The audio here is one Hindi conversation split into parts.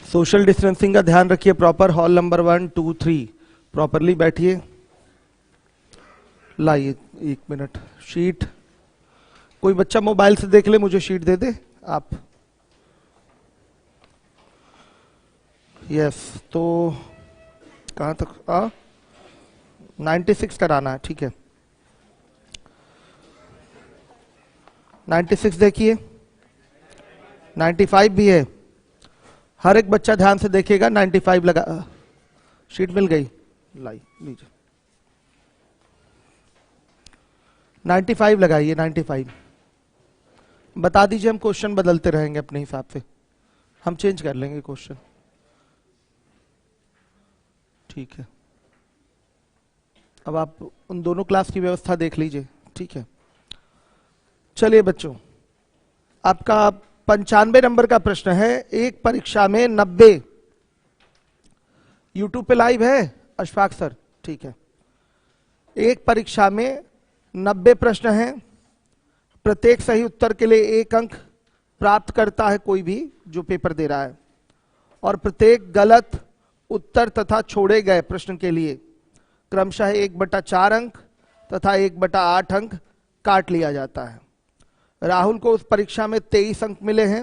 सोशल डिस्टेंसिंग का ध्यान रखिए प्रॉपर। हॉल नंबर 1, 2, 3 प्रॉपरली बैठिए। लाइए 1 मिनट। शीट कोई बच्चा मोबाइल से देख ले, मुझे शीट दे दे आप। यस, तो कहाँ तक 96 कराना है, ठीक है। 96 देखिए, 95 भी है। हर एक बच्चा ध्यान से देखिएगा। 95 लगा, शीट मिल गई, लाई लीजिए। 95 लगाइए। 95 बता दीजिए, हम क्वेश्चन बदलते रहेंगे अपने हिसाब से, हम चेंज कर लेंगे क्वेश्चन, ठीक है। अब आप उन दोनों क्लास की व्यवस्था देख लीजिए, ठीक है। चलिए बच्चों, आपका 95 नंबर का प्रश्न है। एक परीक्षा में 90, यूट्यूब पे लाइव है अशफाक सर, ठीक है। एक परीक्षा में 90 प्रश्न हैं। प्रत्येक सही उत्तर के लिए 1 अंक प्राप्त करता है कोई भी जो पेपर दे रहा है, और प्रत्येक गलत उत्तर तथा छोड़े गए प्रश्न के लिए क्रमशः 1/4 अंक तथा 1/8 अंक काट लिया जाता है। राहुल को उस परीक्षा में 23 अंक मिले हैं।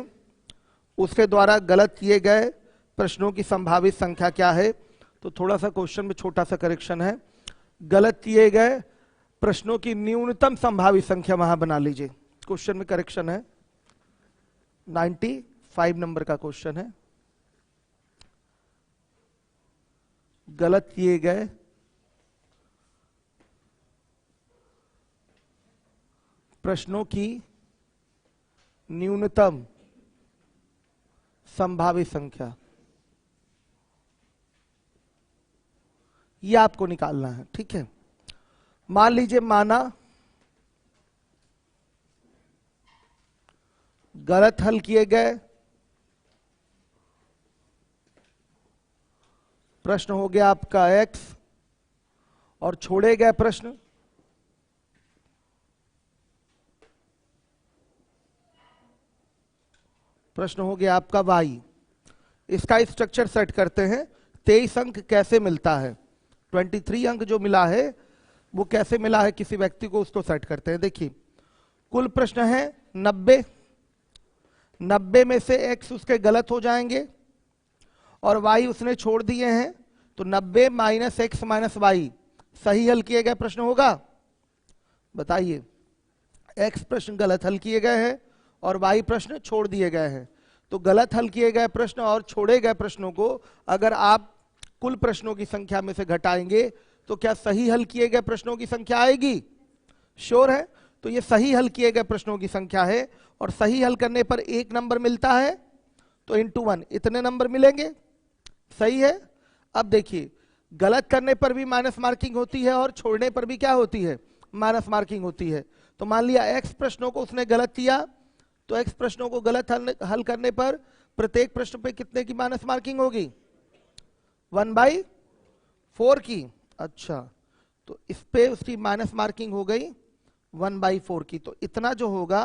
उसके द्वारा गलत किए गए प्रश्नों की संभावित संख्या क्या है? तो थोड़ा सा क्वेश्चन में छोटा सा करेक्शन है। गलत किए गए प्रश्नों की न्यूनतम संभावित संख्या वहां बना लीजिए। क्वेश्चन में करेक्शन है, 95 नंबर का क्वेश्चन है। गलत किए गए प्रश्नों की न्यूनतम संभावित संख्या, यह आपको निकालना है, ठीक है। मान लीजिए, माना गलत हल किए गए प्रश्न हो गया आपका x, और छोड़े गए प्रश्न हो गया आपका y। इसका स्ट्रक्चर सेट करते हैं। 23 अंक कैसे मिलता है, 23 अंक जो मिला है वो कैसे मिला है किसी व्यक्ति को, उसको सेट करते हैं। देखिए, कुल प्रश्न है 90, 90 में से x उसके गलत हो जाएंगे और y उसने छोड़ दिए हैं, तो 90 - x - y सही हल किए गए प्रश्न होगा। बताइए, x प्रश्न गलत हल किए गए हैं और y प्रश्न छोड़ दिए गए हैं। तो गलत हल किए गए प्रश्न और छोड़े गए प्रश्नों को अगर आप कुल प्रश्नों की संख्या में से घटाएंगे तो क्या सही हल किए गए प्रश्नों की संख्या आएगी? श्योर है? तो ये सही हल किए गए प्रश्नों की संख्या है, और सही हल करने पर 1 नंबर मिलता है, तो × 1 इतने नंबर मिलेंगे। सही है? अब देखिए, गलत करने पर भी माइनस मार्किंग होती है और छोड़ने पर भी क्या होती है? माइनस मार्किंग होती है। तो मान लिया x प्रश्नों को उसने गलत किया, तो x प्रश्नों को गलत हल करने पर प्रत्येक प्रश्न पे कितने की माइनस मार्किंग होगी? 1/4 की। अच्छा, तो इस पे उसकी माइनस मार्किंग हो गई 1/4 की। तो इतना जो होगा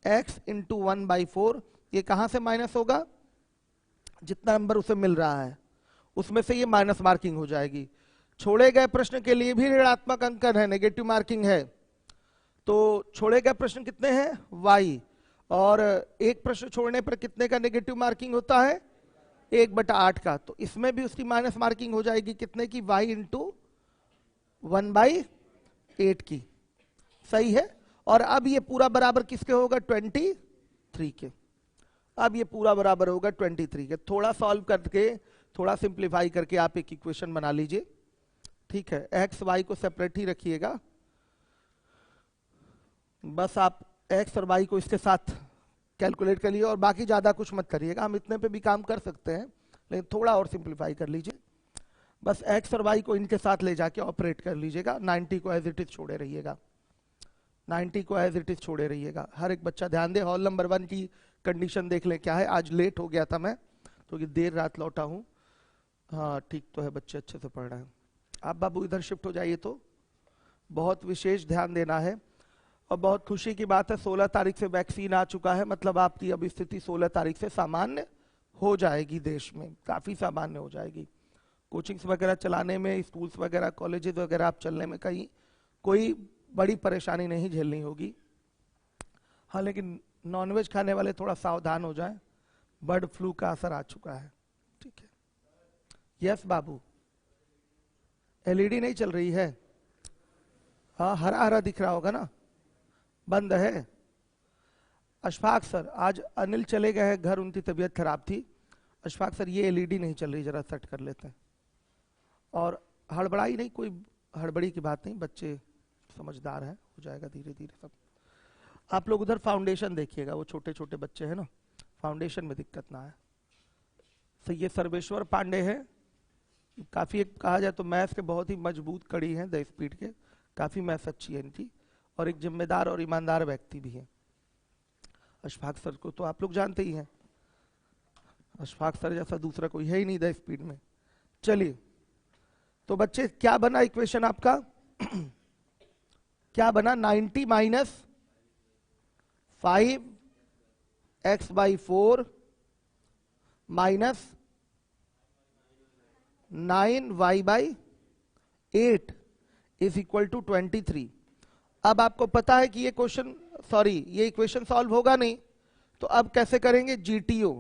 x × 1/4, ये कहां से माइनस होगा? जितना नंबर उसे मिल रहा है उसमें से ये माइनस मार्किंग हो जाएगी। छोड़े गए प्रश्न के लिए भी ऋणात्मक अंकन है, नेगेटिव मार्किंग है। तो छोड़े गए प्रश्न कितने हैं? y, और एक प्रश्न छोड़ने पर कितने का नेगेटिव मार्किंग होता है? 1/8 का। तो इसमें भी उसकी माइनस मार्किंग हो जाएगी कितने की? y × 1/8 की। सही है? और अब ये पूरा बराबर किसके होगा? 23 के। अब ये पूरा बराबर होगा 23 के। थोड़ा सॉल्व करके, थोड़ा सिंप्लीफाई करके आप एक इक्वेशन बना लीजिए, ठीक है। x y को सेपरेट ही रखिएगा, बस आप x और y को इसके साथ कैलकुलेट कर लीजिए और बाकी ज्यादा कुछ मत करिएगा। हम इतने पे भी काम कर सकते हैं, लेकिन थोड़ा और सिंप्लीफाई कर लीजिए। बस x और y को इनके साथ ले जाके ऑपरेट कर लीजिएगा। 90 को एज इट इज छोड़े रहिएगा, 90 को एज इट इज छोड़े रहिएगा। हर एक बच्चा ध्यान दे। हॉल नंबर 1 की कंडीशन देख ले क्या है। आज लेट हो गया था मैं, तो देर रात लौटा हूँ। हाँ ठीक तो है, बच्चे अच्छे से पढ़ रहे हैं। आप बाबू इधर शिफ्ट हो जाइए। तो बहुत विशेष ध्यान देना है, और बहुत खुशी की बात है 16 तारीख से वैक्सीन आ चुका है, मतलब आपकी अब स्थिति 16 तारीख से सामान्य हो जाएगी, देश में काफी सामान्य हो जाएगी। कोचिंग्स वगैरह चलाने में, स्कूल्स वगैरह, कॉलेजेस वगैरह आप चलने में कहीं कोई बड़ी परेशानी नहीं झेलनी होगी। हाँ, लेकिन नॉनवेज खाने वाले थोड़ा सावधान हो जाएं, बर्ड फ्लू का असर आ चुका है। ठीक है, यस बाबू, एलईडी नहीं चल रही है? हाँ, हरा हरा दिख रहा होगा ना, बंद है। अशफाक सर, आज अनिल चले गए हैं घर, उनकी तबीयत खराब थी। अशफाक सर, ये एलईडी नहीं चल रही, जरा सेट कर लेते हैं। और हड़बड़ाई नहीं, कोई हड़बड़ी की बात नहीं, बच्चे समझदार हैं, हो जाएगा धीरे धीरे सब। आप लोग उधर फाउंडेशन देखिएगा, वो छोटे छोटे बच्चे हैं ना, फाउंडेशन में दिक्कत ना है। तो ये सर्वेश्वर पांडे है, काफी एक कहा जाए तो मैथ्स के बहुत ही मजबूत कड़ी है द स्पीड के, काफी मैथ्स अच्छी है इनकी, और एक जिम्मेदार और ईमानदार व्यक्ति भी है। अशफाक सर को तो आप लोग जानते ही हैं, अशफाक सर जैसा दूसरा कोई है ही नहीं द स्पीड में। चलिए, तो बच्चे क्या बना इक्वेशन आपका? क्या बना? 90 minus 5x/4 minus 9y/8 is equal to 23। अब आपको पता है कि ये क्वेश्चन, सॉरी, ये इक्वेशन सॉल्व होगा नहीं, तो अब कैसे करेंगे? जीटीओ।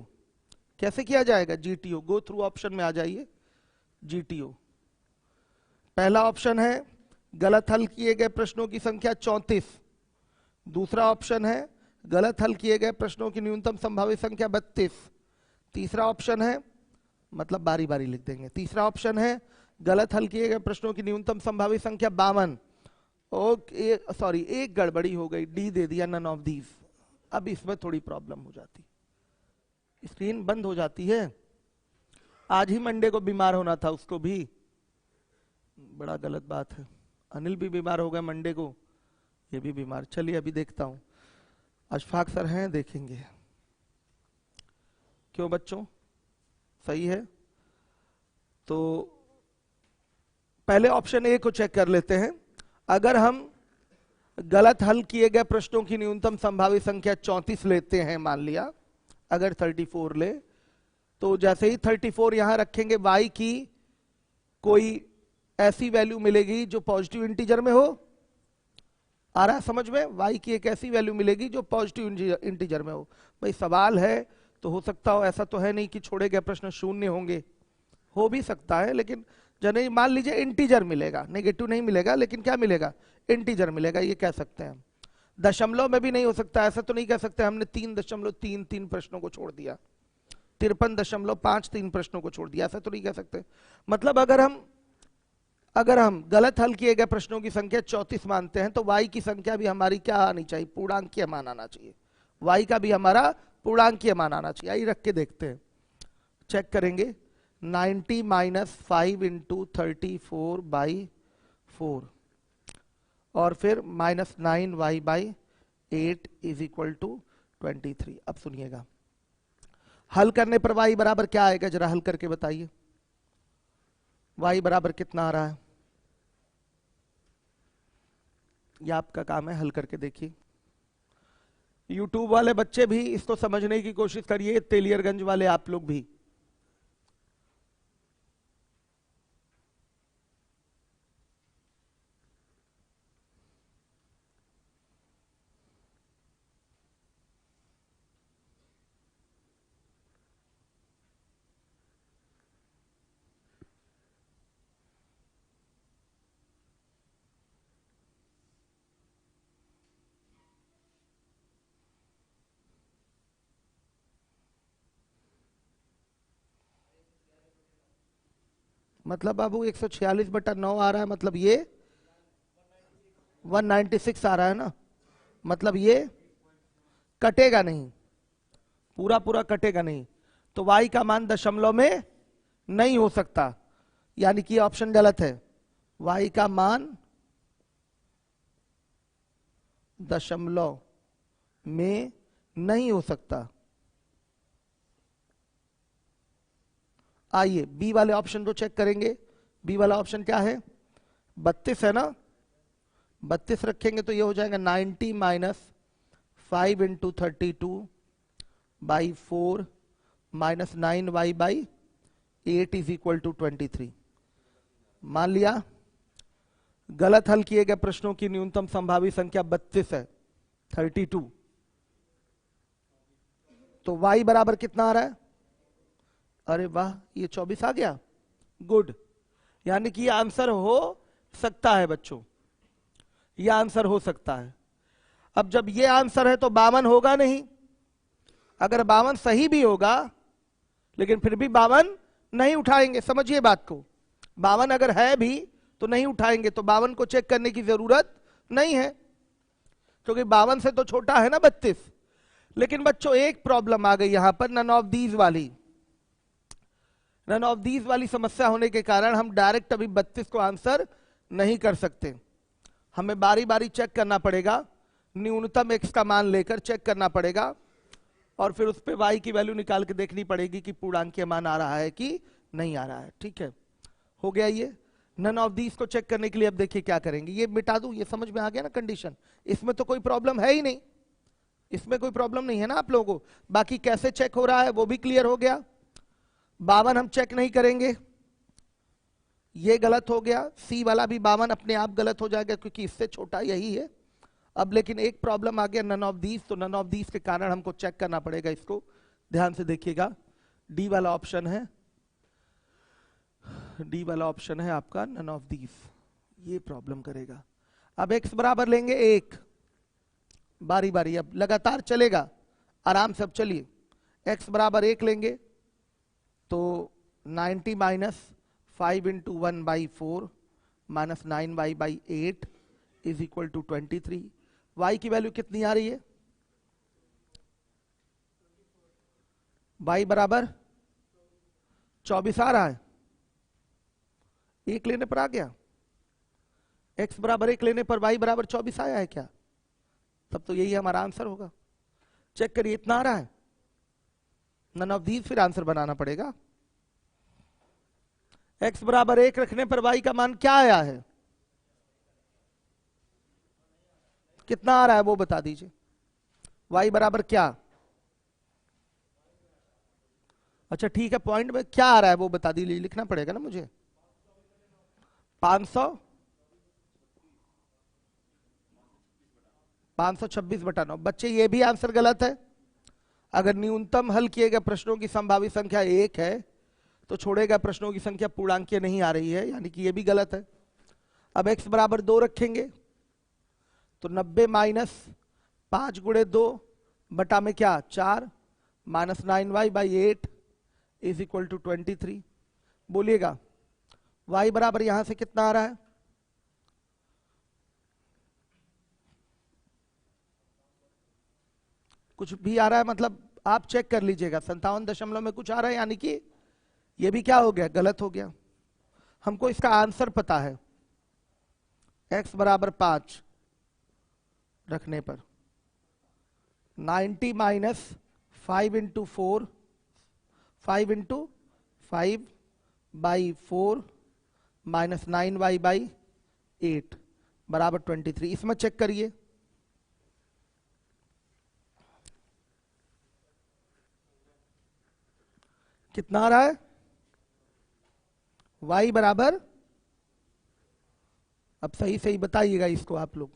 कैसे किया जाएगा जीटीओ? गो थ्रू ऑप्शन में आ जाइए। जीटीओ, पहला ऑप्शन है गलत हल किए गए प्रश्नों की संख्या 34, दूसरा ऑप्शन है गलत हल किए गए प्रश्नों की न्यूनतम संभावित संख्या 32, तीसरा ऑप्शन है, मतलब बारी बारी लिख देंगे, तीसरा ऑप्शन है गलत हल किए गए प्रश्नों की न्यूनतम संभावित संख्या 52। ओके, सॉरी, एक गड़बड़ी हो गई, डी दे दिया, नन ऑफ दीज। अब इसमें थोड़ी प्रॉब्लम हो जाती, स्क्रीन बंद हो जाती है। आज ही मंडे को बीमार होना था उसको भी, बड़ा गलत बात है। अनिल भी बीमार हो गए मंडे को, ये भी बीमार। चलिए अभी देखता हूं, अशफाक सर हैं, देखेंगे। क्यों बच्चों, सही है? तो पहले ऑप्शन ए को चेक कर लेते हैं। अगर हम गलत हल किए गए प्रश्नों की न्यूनतम संभावित संख्या 34 लेते हैं, मान लिया अगर 34 ले, तो जैसे ही 34 यहां रखेंगे, y की कोई ऐसी वैल्यू मिलेगी जो पॉजिटिव इंटीजर में हो। आ रहा है समझ में? y की एक ऐसी वैल्यू मिलेगी जो पॉजिटिव इंटीजर में हो। भाई सवाल है तो हो सकता हो, ऐसा तो है नहीं कि छोड़े गए प्रश्न शून्य होंगे, हो भी सकता है, लेकिन जब मान लीजिए इंटीजर मिलेगा, नेगेटिव नहीं मिलेगा, लेकिन क्या मिलेगा? इंटीजर मिलेगा, ये कह सकते हैं। दशमलव में भी नहीं हो सकता, ऐसा तो नहीं कह सकते हमने 3.33 प्रश्नों को छोड़ दिया, 53.53 प्रश्नों को छोड़ दिया, ऐसा तो नहीं कह सकते। मतलब अगर हम गलत हल किए गए प्रश्नों की संख्या 34 मानते हैं, तो y की संख्या भी हमारी क्या आनी चाहिए? पूर्णांकीय मान आना चाहिए। y का भी हमारा पूर्णांकीय मान आना चाहिए। आइए रख के देखते हैं, चेक करेंगे। 90 माइनस 5 इंटू 34/4 और फिर minus 9y/8 is equal to 23। अब सुनिएगा, हल करने पर y बराबर क्या आएगा? जरा हल करके बताइए, y बराबर कितना आ रहा है? यह आपका काम है, हल करके देखिए। यूट्यूब वाले बच्चे भी इसको समझने की कोशिश करिए, तेलियरगंज वाले आप लोग भी। मतलब बाबू 146/9 आ रहा है, मतलब ये 196 आ रहा है ना, मतलब ये कटेगा नहीं, पूरा पूरा कटेगा नहीं, तो y का मान दशमलव में नहीं हो सकता, यानी कि ऑप्शन गलत है। y का मान दशमलव में नहीं हो सकता। आइए बी वाले ऑप्शन को चेक करेंगे। बी वाला ऑप्शन क्या है? 32 है ना, 32 रखेंगे तो ये हो जाएगा 90 minus 5 into 32/4 minus 9y by 8 is equal to 23। मान लिया गलत हल किए गए प्रश्नों की न्यूनतम संभावी संख्या 32 है, 32। तो y बराबर कितना आ रहा है? अरे वाह, ये 24 आ गया। गुड, यानी कि ये आंसर हो सकता है बच्चों, ये आंसर हो सकता है। अब जब ये आंसर है तो 52 होगा नहीं। अगर 52 सही भी होगा लेकिन फिर भी 52 नहीं उठाएंगे, समझिए बात को। 52 अगर है भी तो नहीं उठाएंगे, तो 52 को चेक करने की जरूरत नहीं है क्योंकि 52 से तो छोटा है ना 32। लेकिन बच्चों एक प्रॉब्लम आ गई यहां पर, नन ऑफ दीज वाली। नन ऑफ दीज वाली समस्या होने के कारण हम डायरेक्ट अभी 32 को आंसर नहीं कर सकते। हमें बारी बारी चेक करना पड़ेगा, न्यूनतम x का मान लेकर चेक करना पड़ेगा और फिर उस पर y की वैल्यू निकाल के देखनी पड़ेगी कि पूर्णांकीय मान आ रहा है कि नहीं आ रहा है। ठीक है, हो गया ये। नन ऑफ दीज को चेक करने के लिए अब देखिए क्या करेंगे, ये मिटा दूं, ये समझ में आ गया ना कंडीशन। इसमें तो कोई प्रॉब्लम है ही नहीं, इसमें कोई प्रॉब्लम नहीं है ना आप लोगों को। बाकी कैसे चेक हो रहा है वो भी क्लियर हो गया। 52 हम चेक नहीं करेंगे, ये गलत हो गया। सी वाला भी 52 अपने आप गलत हो जाएगा क्योंकि इससे छोटा यही है। अब लेकिन एक प्रॉब्लम आ गया नन ऑफ दीज, तो नन ऑफ दीज के कारण हमको चेक करना पड़ेगा इसको। ध्यान से देखिएगा, डी वाला ऑप्शन है, डी वाला ऑप्शन है आपका नन ऑफ दीज, ये प्रॉब्लम करेगा। अब x बराबर लेंगे 1, बारी बारी अब लगातार चलेगा, आराम से। अब चलिए x बराबर 1 लेंगे तो 90 minus 5 into 1/4 minus 9y/8 is equal to 23। y की वैल्यू कितनी आ रही है? y बराबर 24 आ रहा है, 1 लेने पर आ गया। x बराबर 1 लेने पर y बराबर 24 आया है क्या? तब तो यही हमारा आंसर होगा। चेक करिए, इतना आ रहा है। नन ऑफ दीज फिर आंसर बनाना पड़ेगा। x बराबर 1 रखने पर y का मान क्या आया है? कितना आ रहा है वो बता दीजिए। y बराबर क्या? अच्छा ठीक है, पॉइंट में क्या आ रहा है वो बता दीजिए, लिखना पड़ेगा ना मुझे। 526/9। बच्चे ये भी आंसर गलत है। अगर न्यूनतम हल किए गए प्रश्नों की संभावित संख्या 1 है तो छोड़े गए प्रश्नों की संख्या पूर्णांकीय नहीं आ रही है, यानी कि ये भी गलत है। अब x बराबर 2 रखेंगे तो 90 माइनस 5 गुणे 2 बटा में क्या 4 minus 9y/8 is equal to 23। बोलिएगा y बराबर यहां से कितना आ रहा है? कुछ भी आ रहा है, मतलब आप चेक कर लीजिएगा। 57 में कुछ आ रहा है, यानी कि ये भी क्या हो गया, गलत हो गया। हमको इसका आंसर पता है। x बराबर 5 रखने पर 90 minus 5 into 4 5 into 5/4 minus 9y/8 बराबर 23। इसमें चेक करिए, कितना आ रहा है? y बराबर, अब सही सही बताइएगा इसको आप लोग।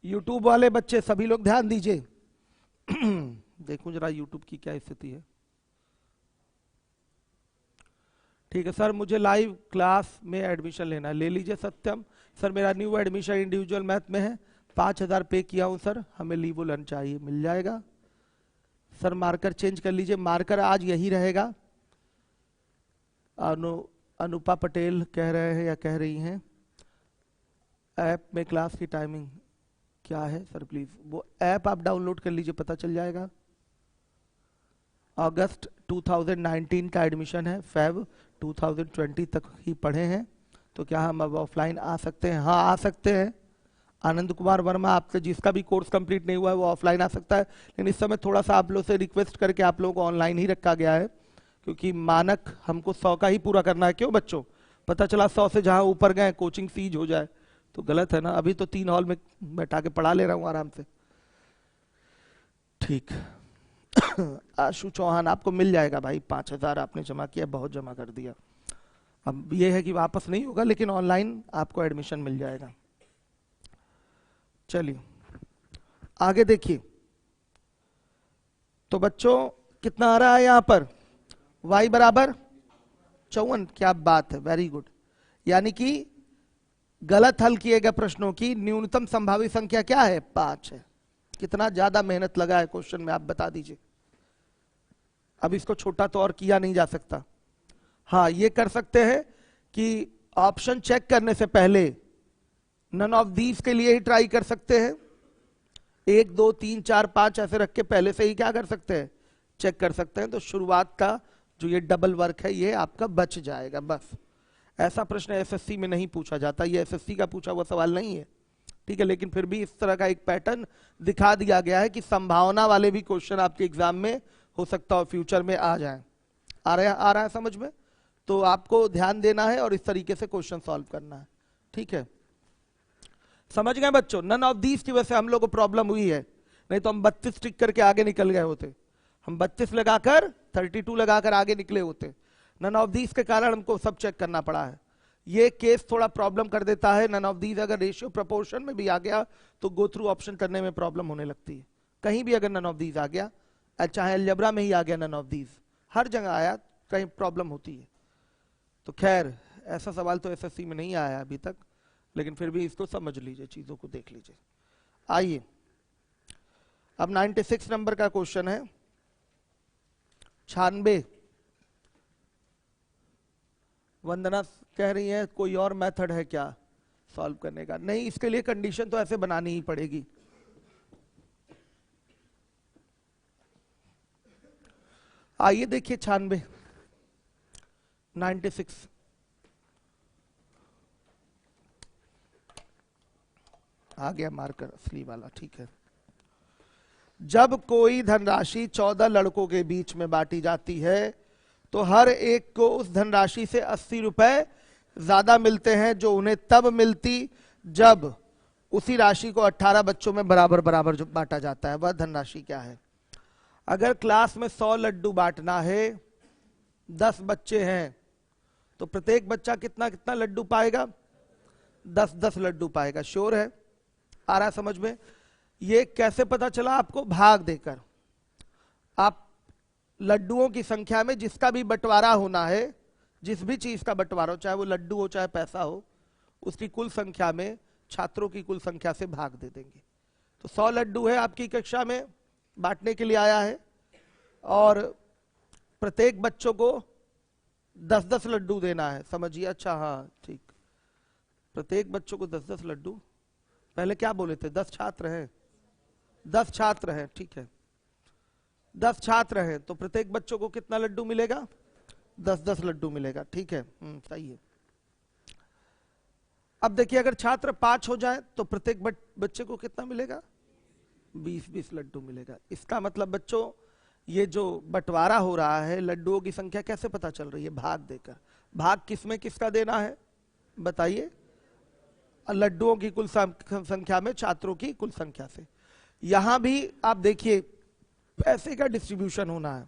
YouTube वाले बच्चे सभी लोग ध्यान दीजिए। देखूं जरा YouTube की क्या स्थिति है। ठीक है सर, मुझे लाइव क्लास में एडमिशन लेना है। ले लीजिए सत्यम। सर मेरा न्यू एडमिशन इंडिविजुअल मैथ में है, 5000 पे किया हूं सर, हमें लीव लन चाहिए। मिल जाएगा सर। मार्कर चेंज कर लीजिए, मार्कर आज यही रहेगा। अनुपा पटेल कह रहे हैं या कह रही हैं ऐप में क्लास की टाइमिंग क्या है सर? प्लीज वो ऐप आप डाउनलोड कर लीजिए, पता चल जाएगा। अगस्त 2019 का एडमिशन है, फेब 2020 तक ही पढ़े हैं, तो क्या हम अब ऑफलाइन आ सकते हैं? हाँ आ सकते हैं। आनंद कुमार वर्मा, आपसे जिसका भी कोर्स कंप्लीट नहीं हुआ है वो ऑफलाइन आ सकता है, लेकिन इस समय थोड़ा सा आप लोग से रिक्वेस्ट करके आप लोगों को ऑनलाइन ही रखा गया है, क्योंकि मानक हमको 100 का ही पूरा करना है। क्यों बच्चों? पता चला 100 से जहां ऊपर गए कोचिंग सीज हो जाए तो गलत है ना। अभी तो 3 हॉल में बैठा के पढ़ा ले रहा हूं आराम से। ठीक आशु चौहान, आपको मिल जाएगा भाई, 5,000 आपने जमा किया, बहुत जमा कर दिया। अब ये है कि वापस नहीं होगा, लेकिन ऑनलाइन आपको एडमिशन मिल जाएगा। चलिए आगे देखिए। तो बच्चों कितना आ रहा है यहां पर, y बराबर 54। क्या बात है, वेरी गुड। यानी कि गलत हल किए गए प्रश्नों की न्यूनतम संभावित संख्या क्या है, 5 है। कितना ज्यादा मेहनत लगा है क्वेश्चन में, आप बता दीजिए। अब इसको छोटा तो और किया नहीं जा सकता। हाँ, ये कर सकते हैं कि ऑप्शन चेक करने से पहले नन ऑफ दीज के लिए ही ट्राई कर सकते हैं। 1 2 3 4 5 ऐसे रख के पहले से ही क्या कर सकते हैं, चेक कर सकते हैं। तो शुरुआत का जो ये डबल वर्क है ये आपका बच जाएगा। बस ऐसा प्रश्न एसएससी में नहीं पूछा जाता, ये एसएससी का पूछा हुआ सवाल नहीं है, ठीक है। लेकिन फिर भी इस तरह का एक पैटर्न दिखा दिया गया है कि संभावना वाले भी क्वेश्चन आपके एग्जाम में हो सकता हो फ्यूचर में आ जाए। आ रहा है समझ में? तो आपको ध्यान देना है और इस तरीके से क्वेश्चन सॉल्व करना है, ठीक है। समझ गए बच्चों? नन ऑफ दीज की वजह से हम लोग को प्रॉब्लम हुई है, नहीं तो हम 32 टिक करके आगे निकल गए होते। हम 32 लगाकर 32 लगाकर आगे निकले होते। नन ऑफ दीज के कारण हमको सब चेक करना पड़ा है। ये केस थोड़ा प्रॉब्लम कर देता है। नन ऑफ दीज अगर रेशियो प्रोपोर्शन में भी आ गया तो गो थ्रू ऑप्शन करने में प्रॉब्लम होने लगती है। कहीं भी अगर नन ऑफ दीज आ गया, चाहे अलजेब्रा में ही आ गया नन ऑफ दीज, हर जगह आया कहीं प्रॉब्लम होती है। तो खैर ऐसा सवाल तो एसएससी में नहीं आया अभी तक, लेकिन फिर भी इसको समझ लीजिए, चीजों को देख लीजिए। आइए अब 96 नंबर का क्वेश्चन है। 96। वंदना कह रही है कोई और मेथड है क्या सॉल्व करने का? नहीं, इसके लिए कंडीशन तो ऐसे बनानी ही पड़ेगी। आइए देखिए 96 96। आ गया मार्कर असली वाला, ठीक है। जब कोई धनराशि 14 लड़कों के बीच में बांटी जाती है तो हर एक को उस धनराशि से 80 रुपए ज्यादा मिलते हैं जो उन्हें तब मिलती जब उसी राशि को 18 बच्चों में बराबर बराबर जो बांटा जाता है। वह धनराशि क्या है? अगर क्लास में 100 लड्डू बांटना है, 10 बच्चे हैं, तो प्रत्येक बच्चा कितना कितना लड्डू पाएगा? 10-10 लड्डू पाएगा। श्योर है? आ रहा समझ में? ये कैसे पता चला आपको? भाग देकर। आप लड्डुओं की संख्या में जिसका भी बंटवारा होना है, जिस भी चीज का बंटवारा हो, चाहे वो लड्डू हो चाहे पैसा हो, उसकी कुल संख्या में छात्रों की कुल संख्या से भाग दे देंगे। तो 100 लड्डू है आपकी कक्षा में, बांटने के लिए आया है, और प्रत्येक बच्चों को 10-10 लड्डू देना है। समझिए? अच्छा हाँ ठीक, प्रत्येक बच्चों को 10-10 लड्डू। पहले क्या बोले थे? 10 छात्र हैं, 10 छात्र हैं, ठीक है। 10 छात्र हैं तो प्रत्येक बच्चों को कितना लड्डू मिलेगा? 10-10 लड्डू मिलेगा, ठीक है। सही है। अब देखिए अगर छात्र 5 हो जाए तो प्रत्येक बच्चे को कितना मिलेगा? 20-20 लड्डू मिलेगा। इसका मतलब बच्चों ये जो बंटवारा हो रहा है, लड्डुओं की संख्या कैसे पता चल रही है? भाग देकर। भाग किसमें किसका देना है बताइए? लड्डुओं की कुल संख्या में छात्रों की कुल संख्या से। यहां भी आप देखिए पैसे का डिस्ट्रीब्यूशन होना है।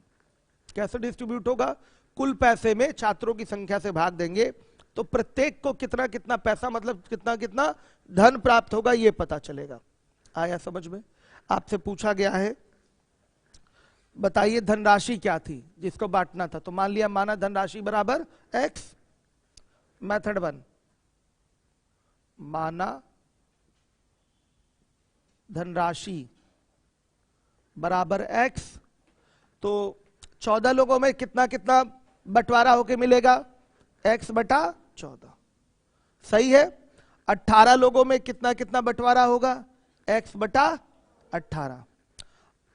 कैसे डिस्ट्रीब्यूट होगा? कुल पैसे में छात्रों की संख्या से भाग देंगे तो प्रत्येक को कितना कितना पैसा, मतलब कितना कितना धन प्राप्त होगा, ये पता चलेगा। आया समझ में? आपसे पूछा गया है बताइए धनराशि क्या थी जिसको बांटना था, तो मान लिया माना धनराशि बराबर x। मेथड 1, माना धनराशि बराबर x, तो 14 लोगों में कितना कितना बंटवारा होके मिलेगा? x बटा 14। सही है। 18 लोगों में कितना कितना बंटवारा होगा? x बटा 18।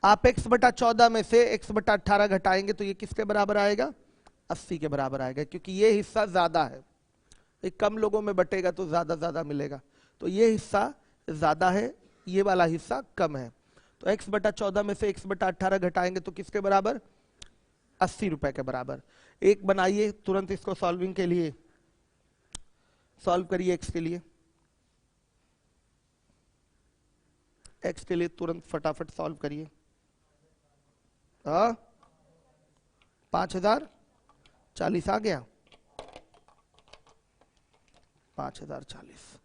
आप x बटा 14 में से x बटा 18 घटाएंगे तो ये किसके बराबर आएगा? 80 के बराबर आएगा, क्योंकि ये हिस्सा ज्यादा है। एक कम लोगों में बटेगा तो ज्यादा ज्यादा मिलेगा, तो ये हिस्सा ज्यादा है, ये वाला हिस्सा कम है। तो x बटा 14 में से x बटा 18 घटाएंगे तो किसके बराबर? 80 रुपए के बराबर। एक बनाइए तुरंत इसको सॉल्विंग के लिए, सॉल्व करिए x के लिए। x के लिए तुरंत फटाफट सॉल्व करिए। 5040 आ गया, 5040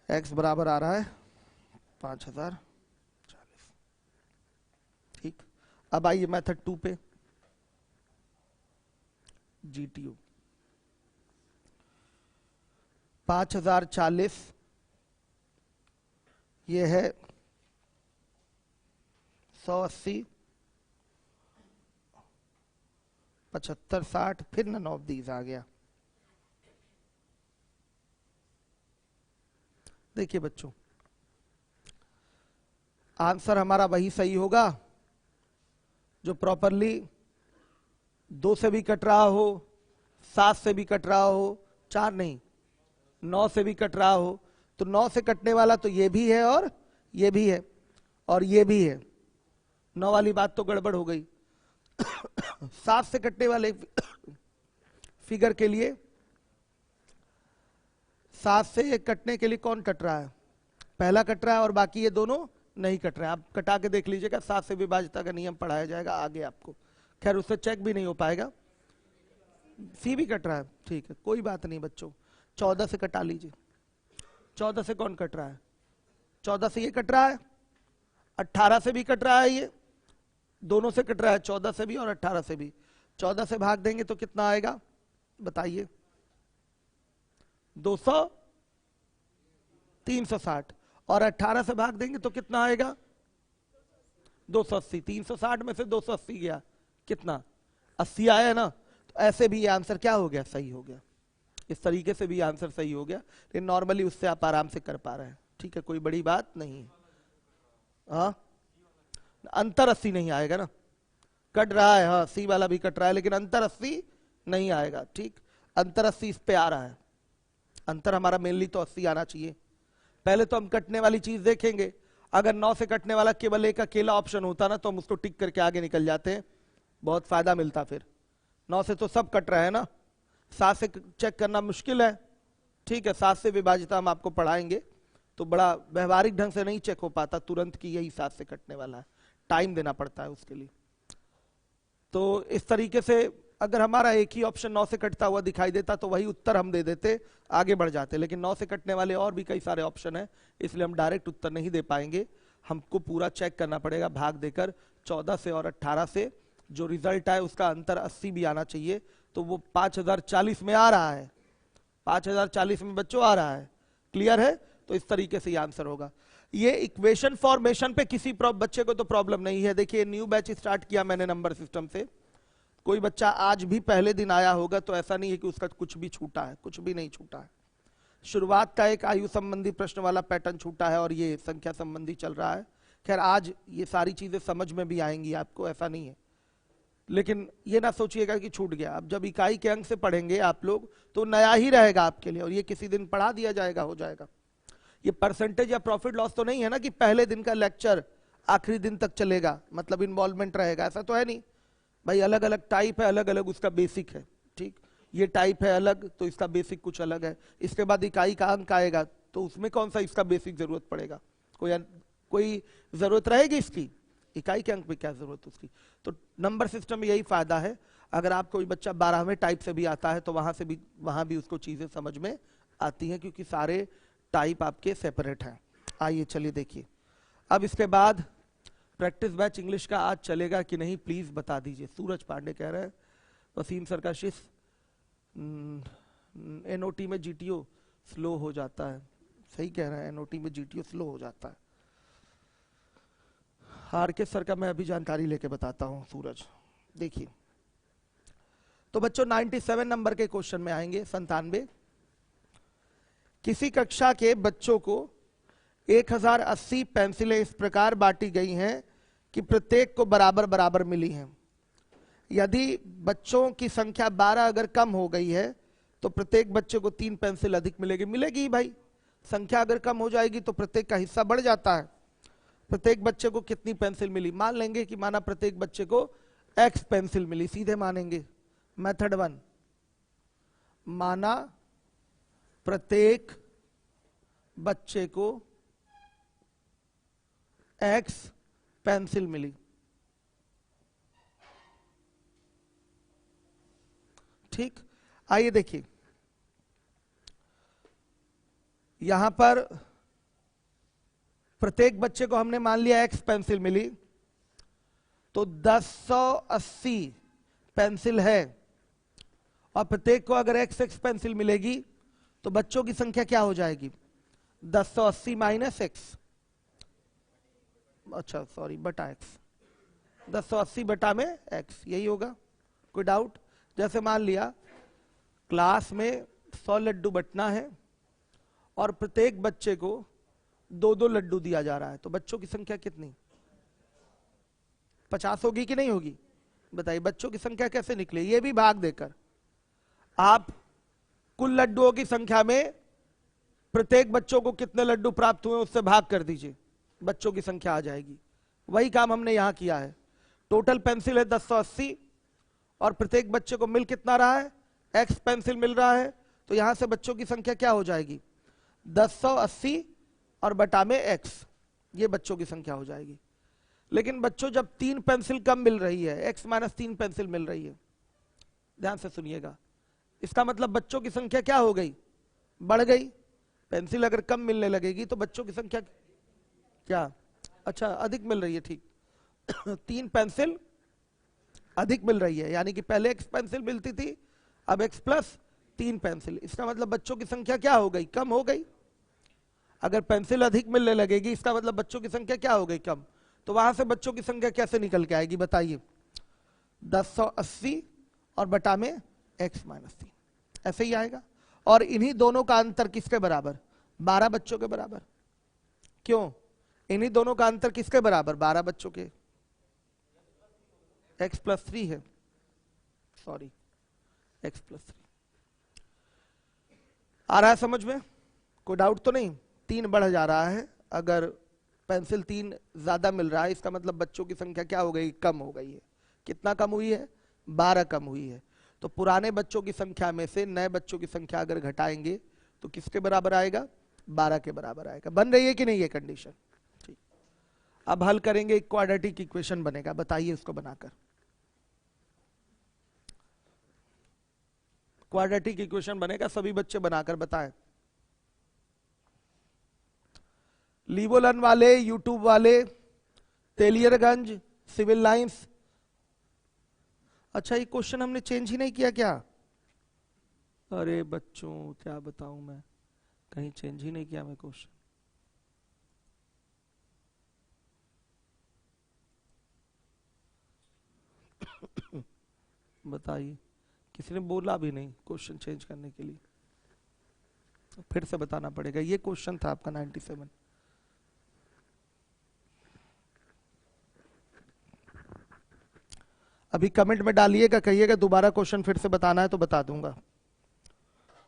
x बराबर आ रहा है 5040। ठीक, अब आइए मेथड 2 पे, GTU 5040 ये है 180, 75 60, फिर नन ऑफ दीज आ गया। देखिए बच्चों, आंसर हमारा वही सही होगा जो प्रॉपरली 2 से भी कट रहा हो, 7 से भी कट रहा हो, 4 नहीं 9 से भी कट रहा हो। तो 9 से कटने वाला तो ये भी है और ये भी है और ये भी है, 9 वाली बात तो गड़बड़ हो गई। 7 से कटने वाले फिगर के लिए, 7 से ये कटने के लिए कौन कट रहा है? पहला कट रहा है और बाकी ये दोनों नहीं कट रहे हैं। आप कटा के देख लीजिएगा, 7 से विभाज्यता का नियम पढ़ाया जाएगा आगे आपको, खैर उससे चेक भी नहीं हो पाएगा। सी भी कट रहा है, ठीक है कोई बात नहीं बच्चों। 14 से कटा लीजिए, 14 से कौन कट रहा है? 14 से ये कट रहा है, 18 से भी कट रहा है, ये दोनों से कट रहा है, 14 से भी और 18 से भी। 14 से भाग देंगे तो कितना आएगा बताइए? 200, 360, और 18 से भाग देंगे तो कितना आएगा? 280। 360 में से 280 गया, कितना? 80 आया ना। तो ऐसे भी ये आंसर क्या हो गया? सही हो गया। इस तरीके से भी आंसर सही हो गया, लेकिन नॉर्मली उससे आप आराम से कर पा रहे हैं, ठीक है कोई बड़ी बात नहीं है। हाँ अंतर 80 नहीं आएगा ना, कट रहा है हाँ सी वाला भी कट रहा है, लेकिन अंतर 80 नहीं आएगा। ठीक, अंतर 80 इस पे आ रहा है, अंतर हमारा मेनली तो 80 आना चाहिए। पहले तो हम कटने वाली चीज देखेंगे, अगर 9 से कटने वाला केवल एक अकेला ऑप्शन होता ना तो हम उसको टिक करके आगे निकल जाते हैं, बहुत फायदा मिलता। फिर 9 से तो सब कट रहे हैं ना, 7 से चेक करना मुश्किल है। ठीक है, 7 से विभाजिता हम आपको पढ़ाएंगे तो बड़ा व्यवहारिक ढंग से नहीं चेक हो पाता तुरंत कि यही 7 से कटने वाला है, टाइम देना पड़ता है उसके लिए। तो इस तरीके से अगर हमारा एक ही ऑप्शन 9 से कटता हुआ दिखाई देता तो वही उत्तर हम दे देते, आगे बढ़ जाते। लेकिन 9 से कटने वाले और भी कई सारे ऑप्शन हैं, इसलिए हम डायरेक्ट उत्तर नहीं दे पाएंगे, हमको पूरा चेक करना पड़ेगा भाग देकर। 14 से और 18 से जो रिजल्ट आए उसका अंतर 80 भी आना चाहिए, तो वो 5040 में आ रहा है, 5040 में बच्चों आ रहा है। क्लियर है? तो इस तरीके से ये आंसर होगा। ये इक्वेशन फॉर्मेशन पे किसी बच्चे को तो प्रॉब्लम नहीं है। देखिए न्यू बैच स्टार्ट किया मैंने नंबर सिस्टम से, कोई बच्चा आज भी पहले दिन आया होगा तो ऐसा नहीं है कि उसका कुछ भी छूटा है, कुछ भी नहीं छूटा है। शुरुआत का एक आयु संबंधी प्रश्न वाला पैटर्न छूटा है और ये संख्या संबंधी चल रहा है। खैर आज ये सारी चीजें समझ में भी आएंगी आपको, ऐसा नहीं है, लेकिन ये ना सोचिएगा कि छूट गया। अब जब इकाई के अंक से पढ़ेंगे आप लोग तो नया ही रहेगा आपके लिए, और ये किसी दिन पढ़ा दिया जाएगा, हो जाएगा। ये परसेंटेज या प्रॉफिट लॉस तो नहीं है ना कि पहले दिन का लेक्चर आखिरी दिन तक चलेगा, मतलब इन्वॉल्वमेंट रहेगा, ऐसा तो है नहीं भाई। अलग अलग टाइप है, अलग अलग उसका बेसिक है। ठीक, ये टाइप है अलग तो इसका बेसिक कुछ अलग है। इसके बाद इकाई का अंक आएगा तो उसमें कौन सा इसका बेसिक जरूरत पड़ेगा? कोई जरूरत रहेगी इसकी? इकाई के अंक में क्या जरूरत उसकी? तो नंबर सिस्टम में यही फायदा है, अगर आप कोई बच्चा 12वें टाइप से भी आता है तो वहां भी उसको चीजें समझ में आती हैं, क्योंकि सारे टाइप आपके सेपरेट हैं। आइए चलिए देखिए, अब इसके बाद प्रैक्टिस बैच इंग्लिश का आज चलेगा कि नहीं प्लीज बता दीजिए। सूरज पांडे कह रहे हैं वसीम सर का शिष्य एनओटी में जीटीओ स्लो हो जाता है। सही कह रहे हैं, एनओटी में जीटीओ स्लो हो जाता है। आरके सर का मैं अभी जानकारी लेके बताता हूं। सूरज देखिए, तो बच्चों 97 नंबर के क्वेश्चन में आएंगे, 97। किसी कक्षा के बच्चों को 1080 पेंसिलें इस प्रकार बांटी गई हैं कि प्रत्येक को बराबर बराबर मिली हैं। यदि बच्चों की संख्या 12 अगर कम हो गई है तो प्रत्येक बच्चे को 3 पेंसिल अधिक मिलेगी ही भाई। संख्या अगर कम हो जाएगी तो प्रत्येक का हिस्सा बढ़ जाता है। प्रत्येक बच्चे को कितनी पेंसिल मिली? मान लेंगे कि माना प्रत्येक बच्चे को x पेंसिल मिली, सीधे मानेंगे। मेथड 1, माना प्रत्येक बच्चे को x पेंसिल मिली, ठीक, आइए देखिए यहां पर प्रत्येक बच्चे को हमने मान लिया एक्स पेंसिल मिली, तो 1080 पेंसिल है, और प्रत्येक को अगर एक्स एक्स पेंसिल मिलेगी तो बच्चों की संख्या क्या हो जाएगी? 1080 माइनस एक्स, अच्छा सॉरी बटा एक्स, 1080 बटा में एक्स, यही होगा। कोई डाउट? जैसे मान लिया क्लास में 100 लड्डू बंटना है और प्रत्येक बच्चे को 2-2 लड्डू दिया जा रहा है, तो बच्चों की संख्या कितनी? 50 होगी कि नहीं होगी? बताइए बच्चों की संख्या कैसे निकले? ये भी भाग देकर आप कुल लड्डुओं की संख्या में प्रत्येक बच्चों को कितने लड्डू प्राप्त हुए उससे भाग कर दीजिए, बच्चों की संख्या आ जाएगी। वही काम हमने यहां किया है। टोटल पेंसिल है 1080 और प्रत्येक बच्चे को मिल कितना रहा है? एक्स पेंसिल मिल रहा है, तो यहां से बच्चों की संख्या क्या हो जाएगी? 1080 और बटा में एक्स, ये बच्चों की संख्या हो जाएगी। लेकिन बच्चों जब 3 पेंसिल कम मिल रही है, एक्स माइनस 3 पेंसिल मिल रही है, ध्यान से सुनिएगा, इसका मतलब बच्चों की संख्या क्या हो गई? बढ़ गई। पेंसिल अगर कम मिलने लगेगी तो बच्चों की संख्या क्या? अच्छा अधिक मिल रही है, ठीक 3 पेंसिल अधिक मिल रही है, यानी कि पहले एक्स पेंसिल मिलती थी, अब एक्स प्लस 3 पेंसिल, इसका मतलब बच्चों की संख्या क्या हो गई? कम हो गई। अगर पेंसिल अधिक मिलने लगेगी इसका मतलब बच्चों की संख्या क्या हो गई? कम। तो वहां से बच्चों की संख्या कैसे निकल के आएगी बताइए? 1080 और बटा में एक्स माइनस 3, ऐसे ही आएगा। और इन्हीं दोनों का अंतर किसके बराबर? 12 बच्चों के बराबर। क्यों? इन्हीं दोनों का अंतर किसके बराबर? 12 बच्चों के। एक्स प्लस 3 है, सॉरी एक्स प्लस 3। आ रहा है समझ में? कोई डाउट तो नहीं? 3 बढ़ जा रहा है, अगर पेंसिल 3 ज्यादा मिल रहा है इसका मतलब बच्चों की संख्या क्या हो गई? कम हो गई है। कितना कम हुई है? 12 कम हुई है। तो पुराने बच्चों की संख्या में से नए बच्चों की संख्या अगर घटाएंगे तो किसके बराबर आएगा? 12 के बराबर आएगा। बन रही है कि नहीं ये कंडीशन? ठीक, अब हल करेंगे, एक क्वाड्रेटिक इक्वेशन बनेगा, बताइए उसको बनाकर। क्वाड्रेटिक इक्वेशन बनेगा, सभी बच्चे बनाकर बताएं। लीवोलन वाले, यूट्यूब वाले, तेलियरगंज, सिविल लाइंस। अच्छा ये क्वेश्चन हमने चेंज ही नहीं किया क्या? अरे बच्चों क्या बताऊं मैं, कहीं चेंज ही नहीं किया मैं क्वेश्चन। बताइए, किसी ने बोला भी नहीं क्वेश्चन चेंज करने के लिए। फिर से बताना पड़ेगा, ये क्वेश्चन था आपका 97। अभी कमेंट में डालिएगा, कहिएगा दोबारा क्वेश्चन फिर से बताना है तो बता दूंगा।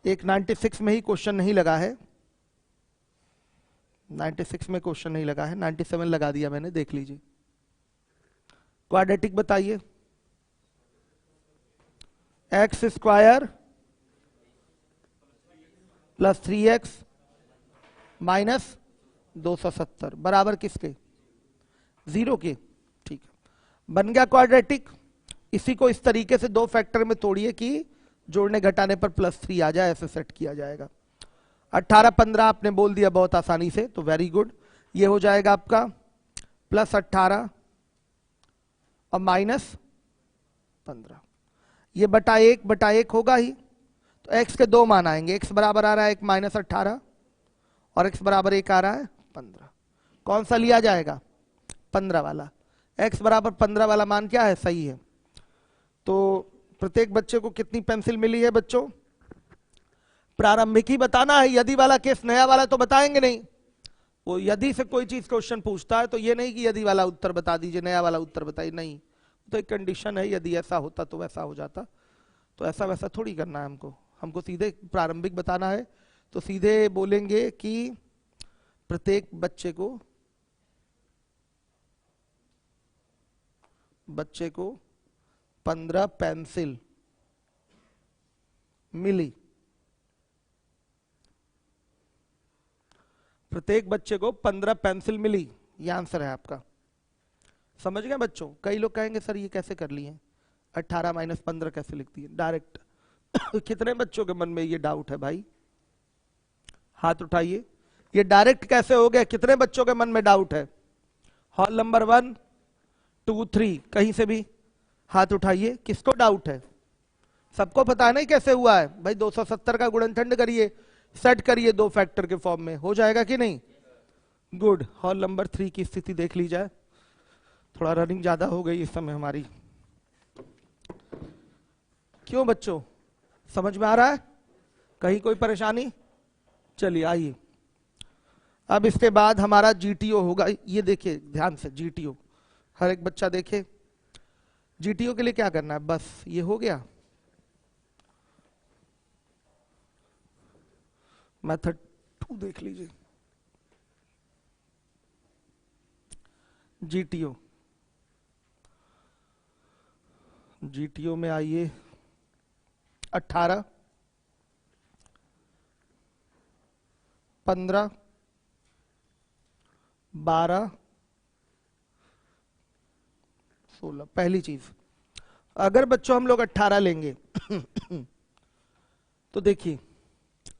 एक 96 में ही क्वेश्चन नहीं लगा है, 96 में क्वेश्चन नहीं लगा है, 97 लगा दिया मैंने, देख लीजिए। क्वाड्रेटिक बताइए। X square plus 3x minus 270 बराबर किसके? 0 के। ठीक है, बन गया क्वाड्रेटिक। इसी को इस तरीके से 2 फैक्टर में तोड़िए कि जोड़ने घटाने पर +3 आ जाए, ऐसे सेट किया जाएगा। 18 15 आपने बोल दिया बहुत आसानी से, तो वेरी गुड। ये हो जाएगा आपका +18 और -15, ये बटा 1 होगा ही। तो x के 2 मान आएंगे, x बराबर आ रहा है 1 -18 और x बराबर 1 आ रहा है 15। कौन सा लिया जाएगा? 15 वाला। x बराबर 15 वाला मान क्या है? सही है। तो प्रत्येक बच्चे को कितनी पेंसिल मिली है बच्चों? प्रारंभिक ही बताना है, यदि वाला केस नया वाला तो बताएंगे नहीं। वो यदि से कोई चीज क्वेश्चन पूछता है तो ये नहीं कि यदि वाला उत्तर बता दीजिए, नया वाला उत्तर बताइए, नहीं। तो एक कंडीशन है, यदि ऐसा होता तो वैसा हो जाता। तो ऐसा वैसा थोड़ी करना है हमको सीधे प्रारंभिक बताना है। तो सीधे बोलेंगे कि प्रत्येक बच्चे को 15 पेंसिल मिली। प्रत्येक बच्चे को 15 पेंसिल मिली, यह आंसर है आपका। समझ गए बच्चों? कई लोग कहेंगे सर ये कैसे कर लिए, 18 - 15 कैसे लिखती है? डायरेक्ट कितने बच्चों के मन में ये डाउट है भाई? हाथ उठाइए। ये डायरेक्ट कैसे हो गया? कितने बच्चों के मन में डाउट है? हॉल नंबर 1, 2, 3, कहीं से भी हाथ उठाइए। किसको डाउट है? सबको पता है नहीं कैसे हुआ है भाई? 270 का गुणनखंड करिए, सेट करिए 2 फैक्टर के फॉर्म में, हो जाएगा कि नहीं? गुड। हॉल नंबर 3 की स्थिति देख ली जाए। थोड़ा रनिंग ज्यादा हो गई इस समय हमारी। क्यों बच्चों, समझ में आ रहा है? कहीं कोई परेशानी? चलिए आइए। अब इसके बाद हमारा जीटीओ होगा। ये देखिए ध्यान से, जीटीओ हर एक बच्चा देखे। जीटीओ के लिए क्या करना है? बस ये हो गया। मेथड 2 देख लीजिए। जीटीओ, जीटीओ में आइए। 18, 15, 12, 16। पहली चीज, अगर बच्चों हम लोग 18 लेंगे तो देखिए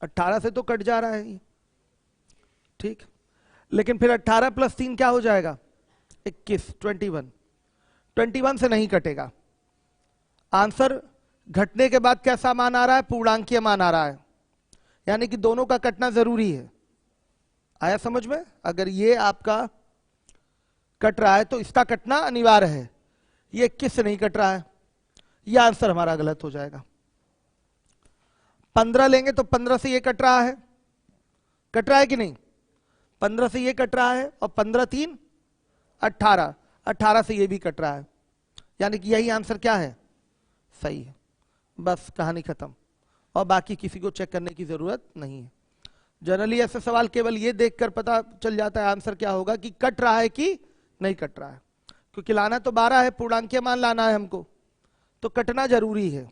18 से तो कट जा रहा है ये, ठीक। लेकिन फिर 18 + 3 क्या हो जाएगा? 21, 21। 21 से नहीं कटेगा। आंसर घटने के बाद कैसा मान आ रहा है? पूर्णांकीय मान आ रहा है, यानी कि दोनों का कटना जरूरी है। आया समझ में? अगर ये आपका कट रहा है तो इसका कटना अनिवार्य है। ये 21 से नहीं कट रहा है, ये आंसर हमारा गलत हो जाएगा। 15 लेंगे तो 15 से ये कट रहा है, कट रहा है कि नहीं? 15 से ये कट रहा है, और 15 3 18, 18 से ये भी कट रहा है, यानी कि यही आंसर क्या है? सही है। बस कहानी खत्म, और बाकी किसी को चेक करने की जरूरत नहीं है। जनरली ऐसे सवाल केवल ये देखकर पता चल जाता है आंसर क्या होगा, कि कट रहा है कि नहीं कट रहा है। क्योंकि लाना तो 12 है, पूर्णांकीय मान लाना है हमको, तो कटना जरूरी है।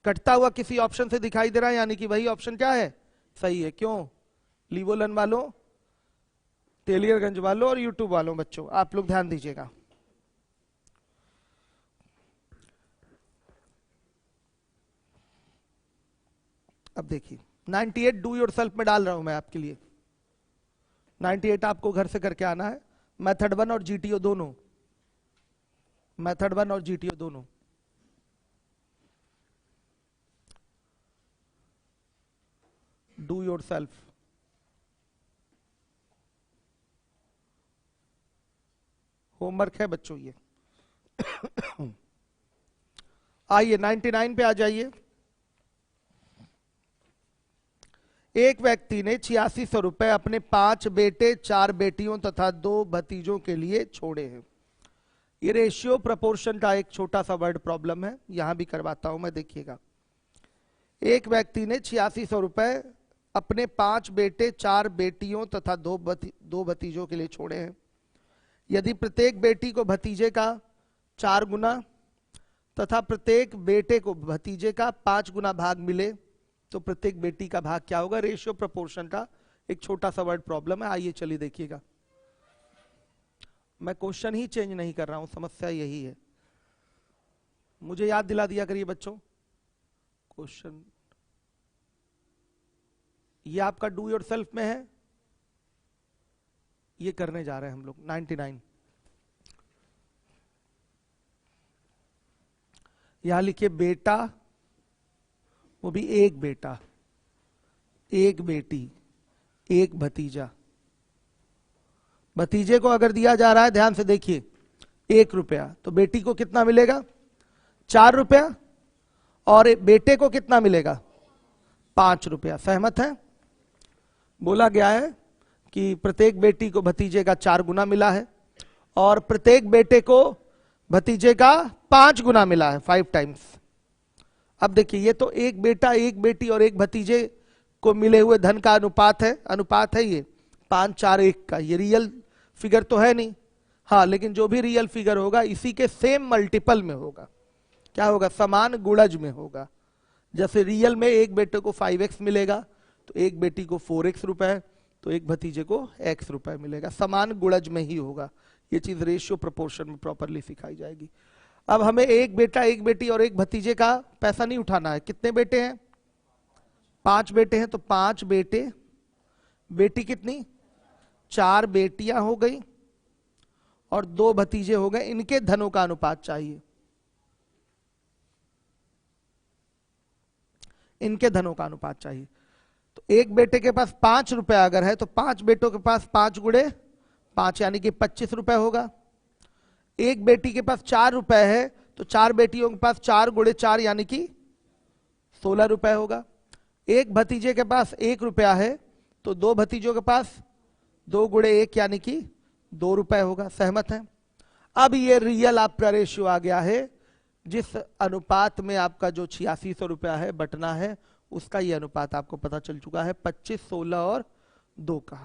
कटता हुआ किसी ऑप्शन से दिखाई दे रहा है, यानी कि वही ऑप्शन क्या है? सही है। क्यों? लीवोलन वालों, तेलियरगंज वालों और यूट्यूब वालों बच्चों, आप लोग ध्यान दीजिएगा। अब देखिए 98 डू योरसेल्फ में डाल रहा हूं मैं आपके लिए। 98 आपको घर से करके आना है। मेथड 1 और जीटीओ दोनों, मेथड 1 और जीटीओ दोनों। Do yourself. होमवर्क है बच्चों ये। आइए 99 पे आ जाइए। एक व्यक्ति ने 8600 रुपए अपने 5 बेटे, 4 बेटियों तथा 2 भतीजों के लिए छोड़े हैं। ये रेशियो प्रपोर्शन का एक छोटा सा वर्ड प्रॉब्लम है, यहां भी करवाता हूं मैं, देखिएगा। एक व्यक्ति ने 8600 रुपए अपने 5 बेटे, 4 बेटियों तथा 2 भतीजों के लिए छोड़े हैं। यदि प्रत्येक बेटी को भतीजे का 4 गुना तथा प्रत्येक बेटे को भतीजे का 5 गुना भाग मिले तो प्रत्येक बेटी का भाग क्या होगा? रेशियो प्रपोर्शन का एक छोटा सा वर्ड प्रॉब्लम है। आइए चलिए देखिएगा। मैं क्वेश्चन ही चेंज नहीं कर रहा हूं, समस्या यही है। मुझे याद दिला दिया करिए बच्चों क्वेश्चन। ये आपका डू योरसेल्फ में है, ये करने जा रहे हैं हम लोग 99। यहां लिखिए बेटा, वो भी एक बेटा, एक बेटी, एक भतीजा। भतीजे को अगर दिया जा रहा है, ध्यान से देखिए, 1 रुपया, तो बेटी को कितना मिलेगा? 4 रुपया, और बेटे को कितना मिलेगा? 5 रुपया। सहमत है? बोला गया है कि प्रत्येक बेटी को भतीजे का 4 गुना मिला है, और प्रत्येक बेटे को भतीजे का 5 गुना मिला है, 5 टाइम्स। अब देखिए, ये तो एक बेटा, एक बेटी और एक भतीजे को मिले हुए धन का अनुपात है ये 5, 4, 1 का। ये रियल फिगर तो है नहीं, हाँ, लेकिन जो भी रियल फिगर होगा इसी के सेम मल्टीपल में होगा। क्या होगा? समान गुणज में होगा। जैसे रियल में एक बेटे को 5x मिलेगा, तो एक बेटी को 4x रुपए, तो एक भतीजे को x रुपए मिलेगा। समान गुणज में ही होगा। ये चीज रेशियो प्रपोर्शन में प्रॉपरली सिखाई जाएगी। अब हमें एक बेटा, एक बेटी और एक भतीजे का पैसा नहीं उठाना है। कितने बेटे हैं? 5 बेटे हैं, तो 5 बेटे, बेटी कितनी? 4 बेटियां हो गई और 2 भतीजे हो गए। इनके धनों का अनुपात चाहिए, इनके धनों का अनुपात चाहिए। तो एक बेटे के पास 5 रुपए अगर है तो 5 बेटों के पास 5 गुणे 5 यानी कि 25 रुपए होगा। एक बेटी के पास 4 रुपए है तो 4 बेटियों के पास 4 गुणे 4 यानी कि 16 रुपए होगा। एक भतीजे के पास 1 रुपया है तो 2 भतीजों के पास 2 गुणे 1 यानी कि 2 रुपए होगा। सहमत हैं? अब ये रियल आपका रेशियो आ गया है, जिस अनुपात में आपका जो 8600 रुपया है बटना है, उसका ये अनुपात आपको पता चल चुका है, 25, 16 और 2 का।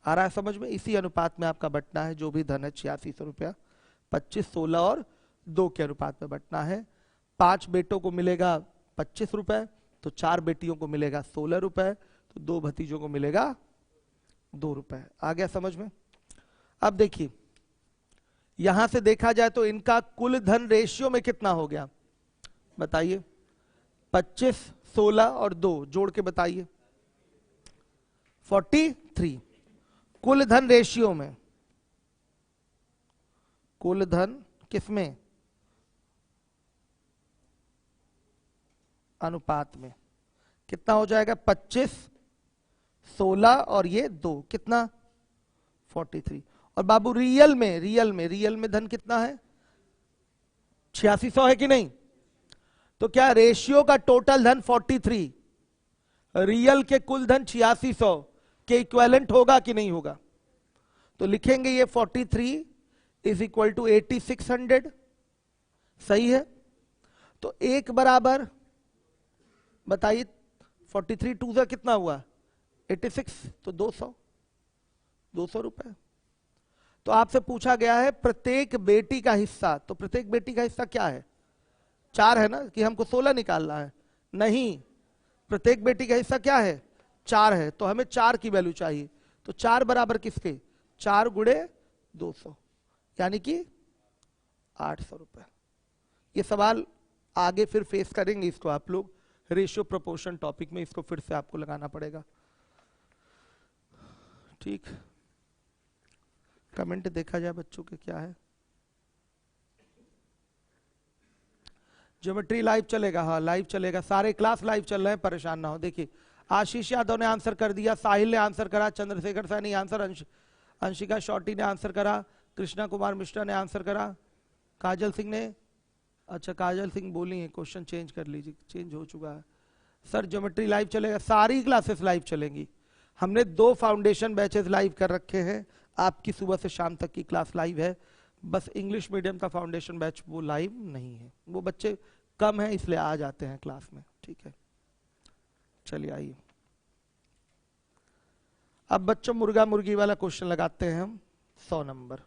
आ रहा है समझ में? इसी अनुपात में आपका बटना है, जो भी धन है 8600 रुपया 25, 16 और 2 के अनुपात में बटना है। 5 बेटों को मिलेगा 25 रुपए, तो 4 बेटियों को मिलेगा 16 रुपए, तो 2 भतीजों को मिलेगा 2 रुपए। आ गया समझ में? अब देखिए, यहां से देखा जाए तो इनका कुल धन रेशियो में कितना हो गया बताइए? 25, 16 और 2 जोड़ के बताइए। 43। कुल धन रेशियो में, कुल धन किसमें? अनुपात में। कितना हो जाएगा? 25, 16 और ये 2, कितना? 43। और बाबू रियल में धन कितना है? 8600 है कि नहीं? तो क्या रेशियो का टोटल धन 43 रियल के कुल धन 8600 के इक्विवेलेंट होगा कि नहीं होगा? तो लिखेंगे ये 43 इज इक्वल टू 8600। सही है? तो एक बराबर बताइए, 43 2 का कितना हुआ? 86, तो 200 रुपए। तो आपसे पूछा गया है प्रत्येक बेटी का हिस्सा, तो प्रत्येक बेटी का हिस्सा क्या है? 4 है ना, कि हमको 16 निकालना है? नहीं, प्रत्येक बेटी का हिस्सा क्या है? 4 है, तो हमें 4 की वैल्यू चाहिए। तो 4 बराबर किसके? 4 गुणे 200 यानी कि 800 रुपए। ये सवाल आगे फिर फेस करेंगे, इसको आप लोग रेशियो प्रोपोर्शन टॉपिक में, इसको फिर से आपको लगाना पड़ेगा। ठीक, कमेंट देखा जाए बच्चों के क्या है? ज्योमेट्री लाइव चलेगा? हाँ लाइव चलेगा, सारे क्लास लाइव चल रहे हैं, परेशान ना हो। देखिए, आशीष यादव ने आंसर कर दिया, साहिल ने आंसर करा, चंद्रशेखर सैनी आंसर, अंशिका शॉटी ने आंसर करा, कृष्णा कुमार मिश्रा ने आंसर करा, काजल सिंह ने, अच्छा काजल सिंह बोली है, क्वेश्चन चेंज कर लीजिए, चेंज हो चुका है। सर ज्योमेट्री लाइव चलेगा? सारी क्लासेस लाइव चलेंगी। हमने 2 फाउंडेशन बैचेस लाइव कर रखे हैं, आपकी सुबह से शाम तक की क्लास लाइव है। बस इंग्लिश मीडियम का फाउंडेशन बैच वो लाइव नहीं है, वो बच्चे कम हैं इसलिए आ जाते हैं क्लास में। ठीक है, चलिए आइए अब बच्चों मुर्गा मुर्गी वाला क्वेश्चन लगाते हैं हम। 100 नंबर,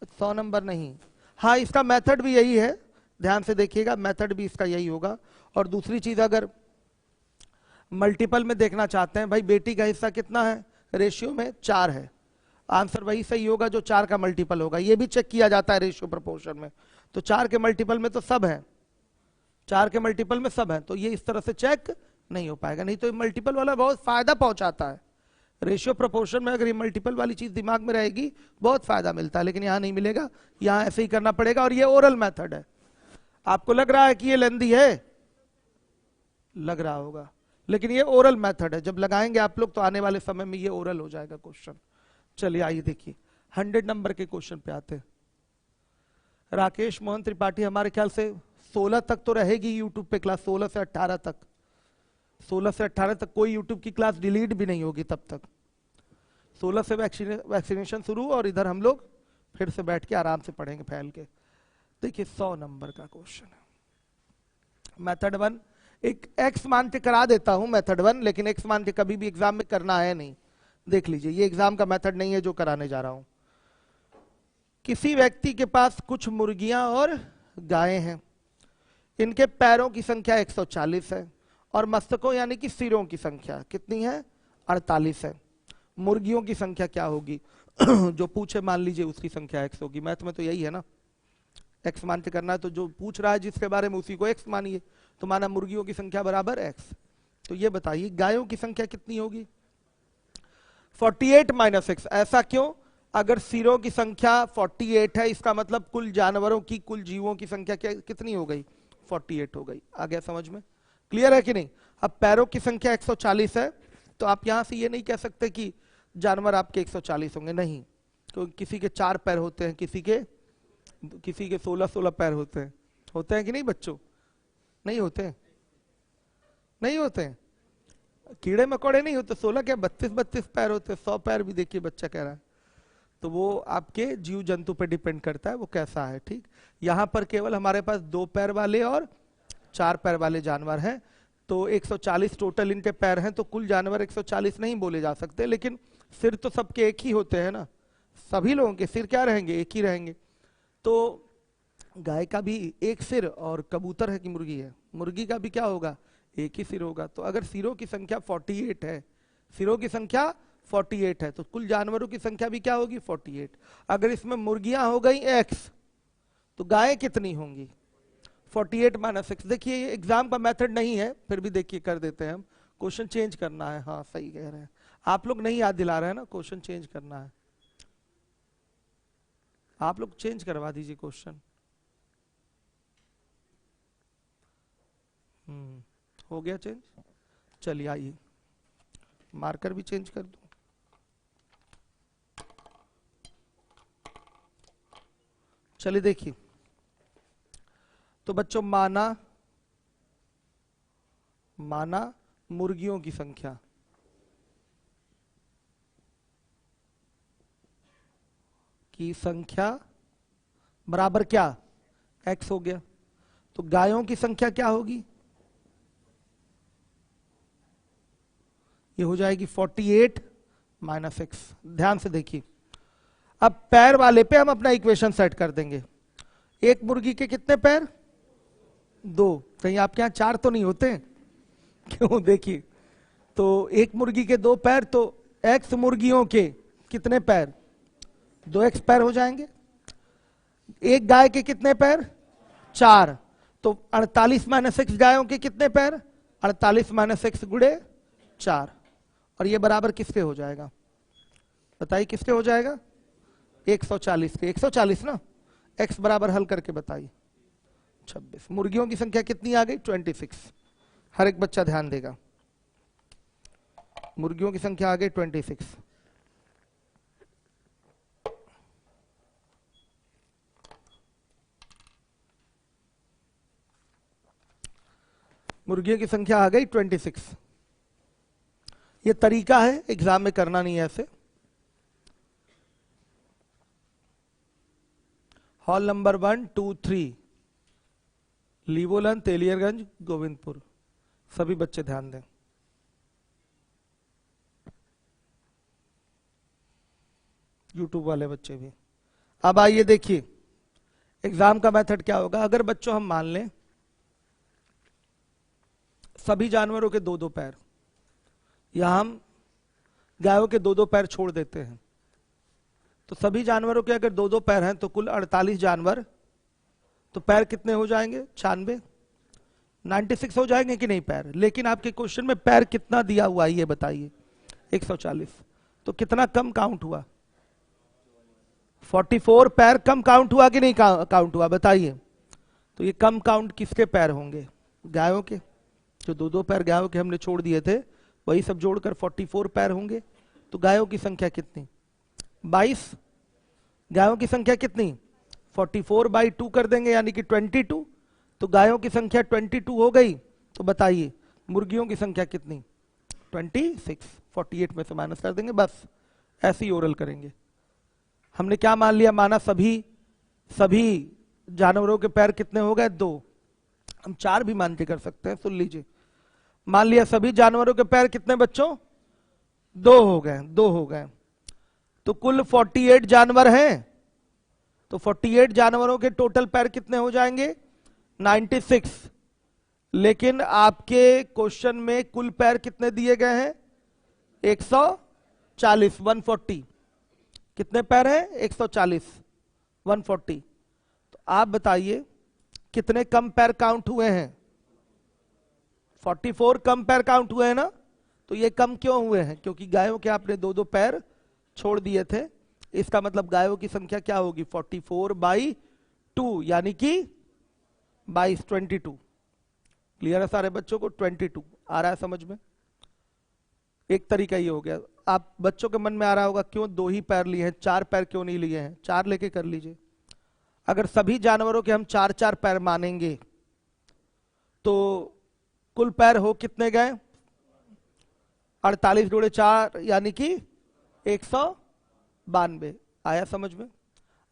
100 नंबर नहीं, हाँ इसका मेथड भी यही है, ध्यान से देखिएगा, मेथड भी इसका यही होगा। और दूसरी चीज, अगर मल्टीपल में देखना चाहते हैं, भाई बेटी का हिस्सा कितना है रेशियो में? 4 है, आंसर वही सही होगा जो 4 का मल्टीपल होगा। ये भी चेक किया जाता है रेशियो प्रोपोर्शन में, तो 4 के मल्टीपल में तो सब है, 4 के मल्टीपल में सब है, तो ये इस तरह से चेक नहीं हो पाएगा। नहीं तो मल्टीपल वाला बहुत फायदा पहुंचाता है, रेशियो प्रोपोर्शन में अगर ये मल्टीपल वाली चीज दिमाग में रहेगी बहुत फायदा मिलता है, लेकिन यहां नहीं मिलेगा, यहां ऐसे ही करना पड़ेगा। और ये ओरल मेथड है, आपको लग रहा है कि ये लेंदी है, लग रहा होगा, लेकिन ये ओरल मेथड है, जब लगाएंगे आप लोग तो आने वाले समय में ये ओरल हो जाएगा क्वेश्चन। चलिए आइए देखिए 100 नंबर के क्वेश्चन पे आते हैं। राकेश मोहन त्रिपाठी, हमारे ख्याल से 16 तक तो रहेगी यूट्यूब पे क्लास, 16 से 18 तक, 16 से 18 तक कोई यूट्यूब की क्लास डिलीट भी नहीं होगी तब तक। 16 से वैक्सीनेशन शुरू, और इधर हम लोग फिर से बैठ के आराम से पढ़ेंगे फैल के। देखिए 100 नंबर का क्वेश्चन है, मेथड 1। एक एक्स मान के करा देता हूं मेथड 1, लेकिन एक्स मान के कभी भी एग्जाम में करना है नहीं। देख लीजिए, ये एग्जाम का मेथड नहीं है जो कराने जा रहा हूं। किसी व्यक्ति के पास कुछ मुर्गियां और गायें हैं, इनके पैरों की संख्या 140 है और मस्तकों यानी कि सिरों की संख्या कितनी है? 48 है। मुर्गियों की संख्या क्या होगी? जो पूछे मान लीजिए उसकी संख्या x होगी, मैथ में तो यही है ना। x मान के करना है, तो जो पूछ रहा है जिसके बारे में उसी को x मानिए। तो माना मुर्गियों की संख्या बराबर x। तो ये बताइए गायों की संख्या कितनी होगी? 48 माइनस x। ऐसा क्यों? अगर सिरों की संख्या 48 है, इसका मतलब कुल जानवरों की, कुल जीवों की संख्या कितनी हो गई? 48 हो गई। आ गया समझ में? क्लियर है कि नहीं? अब पैरों की संख्या 140 है, तो आप यहां से ये नहीं कह सकते कि जानवर आपके 140 होंगे, नहीं। तो किसी के 4 पैर होते हैं, किसी के 16-16 पैर होते हैं कि नहीं बच्चों? नहीं होते हैं, नहीं होते हैं। कीड़े मकोड़े नहीं होते 16 क्या 32-32 पैर होते हैं, 100 पैर भी देखिए बच्चा कह रहा है। तो वो आपके जीव जंतु पे डिपेंड करता है वो कैसा है, ठीक। यहां पर केवल हमारे पास 2 पैर वाले और 4 पैर वाले जानवर हैं, तो 140 टोटल इनके पैर हैं, तो कुल जानवर 140 नहीं बोले जा सकते। लेकिन सिर तो सबके एक ही होते हैं ना, सभी लोगों के सिर क्या रहेंगे? एक ही रहेंगे। तो गाय का भी एक सिर, और कबूतर है कि मुर्गी है, मुर्गी का भी क्या होगा? एक ही सिर होगा। तो अगर सिरों की संख्या 48 है, सिरों की संख्या 48 है, तो कुल जानवरों की संख्या भी क्या होगी? 48। अगर इसमें मुर्गियां हो गई x, तो गायें कितनी होंगी? 48 माइनस x। देखिए ये एग्जाम का मेथड नहीं है, फिर भी देखिए कर देते हैं हम। क्वेश्चन चेंज करना है। हाँ सही कह रहे हैं आप लोग, नहीं याद दिला रहे हैं ना, क्वेश्चन चेंज करना है। आप लोग चेंज करवा दीजिए क्वेश्चन। हो गया चेंज? चलिए आइए, मार्कर भी चेंज कर दूं। चलिए देखिए, तो बच्चों माना मुर्गियों की संख्या बराबर क्या? x हो गया। तो गायों की संख्या क्या होगी? ये हो जाएगी 48 माइनस x। ध्यान से देखिए, अब पैर वाले पे हम अपना इक्वेशन सेट कर देंगे। एक मुर्गी के कितने पैर? 2। कहीं आपके यहां 4 तो नहीं होते? क्यों? देखिए, तो एक मुर्गी के 2 पैर, तो x मुर्गियों के कितने पैर? 2x पैर हो जाएंगे। एक गाय के कितने पैर? 4। तो 48 माइनस x गायों के कितने पैर? 48 माइनस x गुणे 4। और ये बराबर किसके हो जाएगा? बताइए किसके हो जाएगा? 140 के। 140 ना, x बराबर हल करके बताइए। 26। मुर्गियों की संख्या कितनी आ गई? 26। हर एक बच्चा ध्यान देगा, मुर्गियों की संख्या आ गई 26। मुर्गियों की संख्या आ गई 26। ये तरीका है, एग्जाम में करना नहीं है ऐसे। हॉल नंबर 1, 2, 3, लीवोलन, तेलियरगंज, गोविंदपुर। सभी बच्चे ध्यान दें। यूट्यूब वाले बच्चे भी। अब आइए देखिए, एग्जाम का मेथड क्या होगा। अगर बच्चों हम मान लें सभी जानवरों के 2-2 पैर, या हम गायों के 2-2 पैर छोड़ देते हैं, तो सभी जानवरों के अगर 2-2 पैर हैं, तो कुल 48 जानवर, तो पैर कितने हो जाएंगे? 96। 96 हो जाएंगे कि नहीं पैर? लेकिन आपके क्वेश्चन में पैर कितना दिया हुआ है ये बताइए? 140। तो कितना कम काउंट हुआ? 44 पैर कम काउंट हुआ कि नहीं काउंट हुआ? बताइए। तो ये कम काउंट किसके पैर होंगे? गायों के। जो 2-2 पैर गायों के हमने छोड़ दिए थे, वही सब जोड़कर 44 पैर होंगे। तो गायों की संख्या कितनी? 22। गायों की संख्या कितनी? 44/2 कर देंगे, यानी कि 22। तो गायों की संख्या 22 हो गई। तो बताइए मुर्गियों की संख्या कितनी? 26। 48 में से माइनस कर देंगे, बस ऐसे ही ओरल करेंगे। हमने क्या मान लिया? माना सभी जानवरों के पैर कितने हो गए? 2। हम 4 भी मान के कर सकते हैं, सुन लीजिए। मान लिया सभी जानवरों के पैर कितने बच्चों? 2 हो गए। 2 हो गए, तो कुल 48 जानवर हैं। तो 48 जानवरों के टोटल पैर कितने हो जाएंगे? 96। लेकिन आपके क्वेश्चन में कुल पैर कितने दिए गए हैं? 140। 140 कितने पैर हैं? 140। 140। तो आप बताइए कितने कम पैर काउंट हुए हैं? 44 कम पैर काउंट हुए हैं ना। तो ये कम क्यों हुए हैं? क्योंकि गायों के आपने 2-2 पैर छोड़ दिए थे। इसका मतलब गायों की संख्या क्या होगी? 44/2 यानी कि 22। क्लियर है सारे बच्चों को? 22 आ रहा है समझ में? एक तरीका ये हो गया। आप बच्चों के मन में आ रहा होगा क्यों 2 ही पैर लिए हैं, 4 पैर क्यों नहीं लिए हैं? 4 लेके कर लीजिए। अगर सभी जानवरों के हम 4-4 पैर मानेंगे तो कुल पैर हो कितने गए? 48 × 4 यानी कि 192। आया समझ में?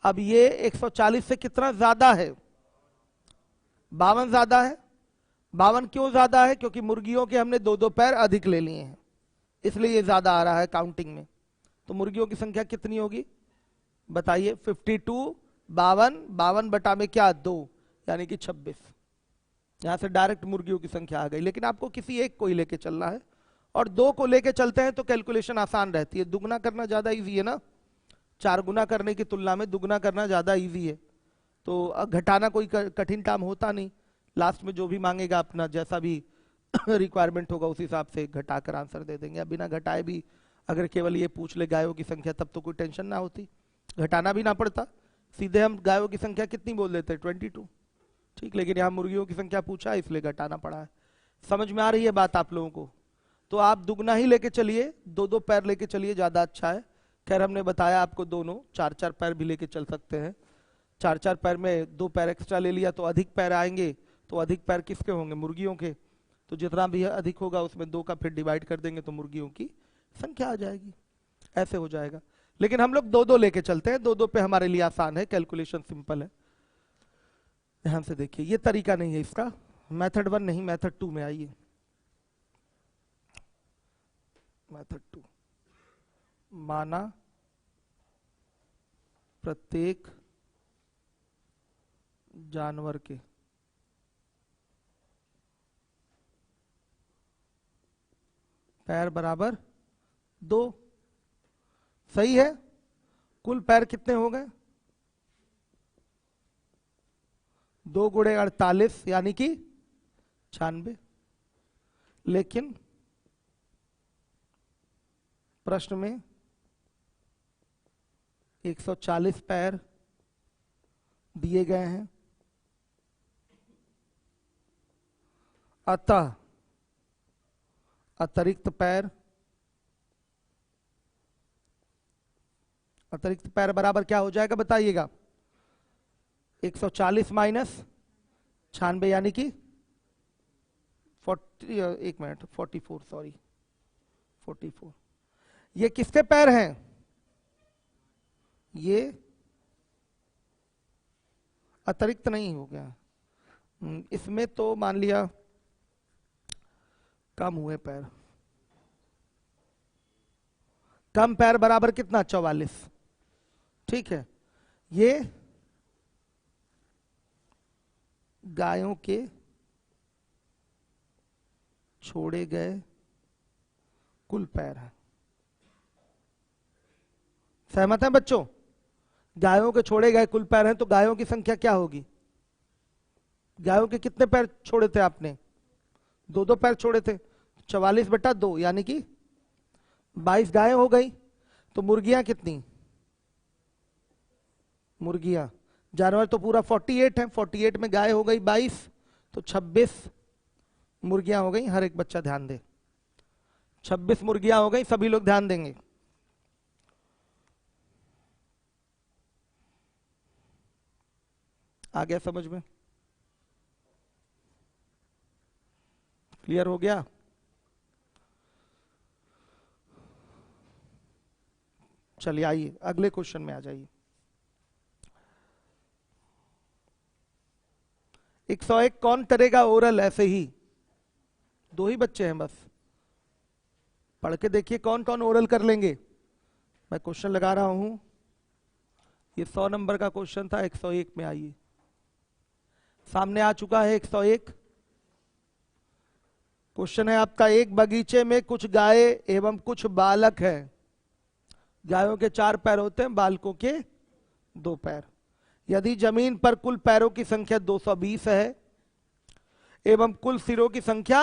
अब ये 140 से कितना ज्यादा है? 52 ज्यादा है। 52 क्यों ज्यादा है? क्योंकि मुर्गियों के हमने 2-2 पैर अधिक ले लिए हैं, इसलिए ये ज्यादा आ रहा है काउंटिंग में। तो मुर्गियों की संख्या कितनी होगी बताइए? 52, 52 बटा में क्या 2 यानी कि 26। यहां से डायरेक्ट मुर्गियों की संख्या आ गई। लेकिन आपको किसी एक को ही लेके चलना है, और 2 को लेके चलते हैं तो कैलकुलेशन आसान रहती है। दुगना करना ज्यादा इजी है ना, 4 गुना करने की तुलना में दुगना करना ज्यादा इजी है। तो घटाना कोई कठिन काम होता नहीं। लास्ट में जो भी मांगेगा अपना जैसा भी रिक्वायरमेंट होगा उस हिसाब से घटाकर आंसर दे देंगे। अब बिना घटाए भी अगर केवल ये पूछ ले गायों की संख्या, तब तो कोई टेंशन ना होती, घटाना भी ना पड़ता, सीधे हम गायों की संख्या कितनी बोल देते? 22। ठीक, लेकिन यहाँ मुर्गियों की संख्या पूछा इसलिए घटाना पड़ा है। समझ में आ रही है बात आप लोगों को? तो आप दुगना ही लेके चलिए, 2-2 पैर लेके चलिए, ज्यादा अच्छा है। खैर हमने बताया आपको दोनों 4-4 पैर भी लेके चल सकते हैं। 4-4 पैर में 2 पैर एक्स्ट्रा ले लिया तो अधिक पैर आएंगे। तो अधिक पैर किसके होंगे? मुर्गियों के। तो जितना भी अधिक होगा उसमें 2 का फिर डिवाइड कर देंगे तो मुर्गियों की संख्या आ जाएगी। ऐसे हो जाएगा। लेकिन हम लोग 2-2 लेके चलते हैं, 2-2 पे हमारे लिए आसान है, कैलकुलेशन सिंपल है। ध्यान से देखिए, ये तरीका नहीं है इसका, मेथड 1 नहीं, मेथड 2 में आइए। मेथड 2, माना प्रत्येक जानवर के पैर बराबर 2। सही है। कुल पैर कितने हो गए? 2 × 48 यानी कि 96। लेकिन प्रश्न में 140 पैर दिए गए हैं, अतः अतिरिक्त पैर बराबर क्या हो जाएगा बताइएगा? 140 माइनस 96 यानी कि 44, सॉरी 44। ये किसके पैर हैं? ये अतिरिक्त नहीं हो गया, इसमें तो मान लिया कम हुए पैर। कम पैर बराबर कितना? 44। ठीक है, ये गायों के छोड़े गए कुल पैर है। सहमत हैं बच्चों? गायों के छोड़े गए कुल पैर हैं, तो गायों की संख्या क्या होगी? गायों के कितने पैर छोड़े थे आपने? 2-2 पैर छोड़े थे। 44/2 यानी कि 22 गायें हो गई। तो मुर्गियां कितनी? मुर्गियां, जानवर तो पूरा 48 है, 48 में गाय हो गई 22, तो 26 मुर्गियां हो गई। हर एक बच्चा ध्यान दे, 26 मुर्गियां हो गई। सभी लोग ध्यान देंगे। आ गया समझ में? क्लियर हो गया? चलिए आइए अगले क्वेश्चन में आ जाइए। 101 कौन करेगा ओरल? ऐसे ही 2 ही बच्चे हैं बस, पढ़ के देखिए कौन कौन ओरल कर लेंगे। मैं क्वेश्चन लगा रहा हूं, ये 100 नंबर का क्वेश्चन था। 101 में आइए, सामने आ चुका है 101। क्वेश्चन है आपका, एक बगीचे में कुछ गाय एवं कुछ बालक हैं। गायों के 4 पैर होते हैं, बालकों के 2 पैर। यदि जमीन पर कुल पैरों की संख्या 220 है एवं कुल सिरों की संख्या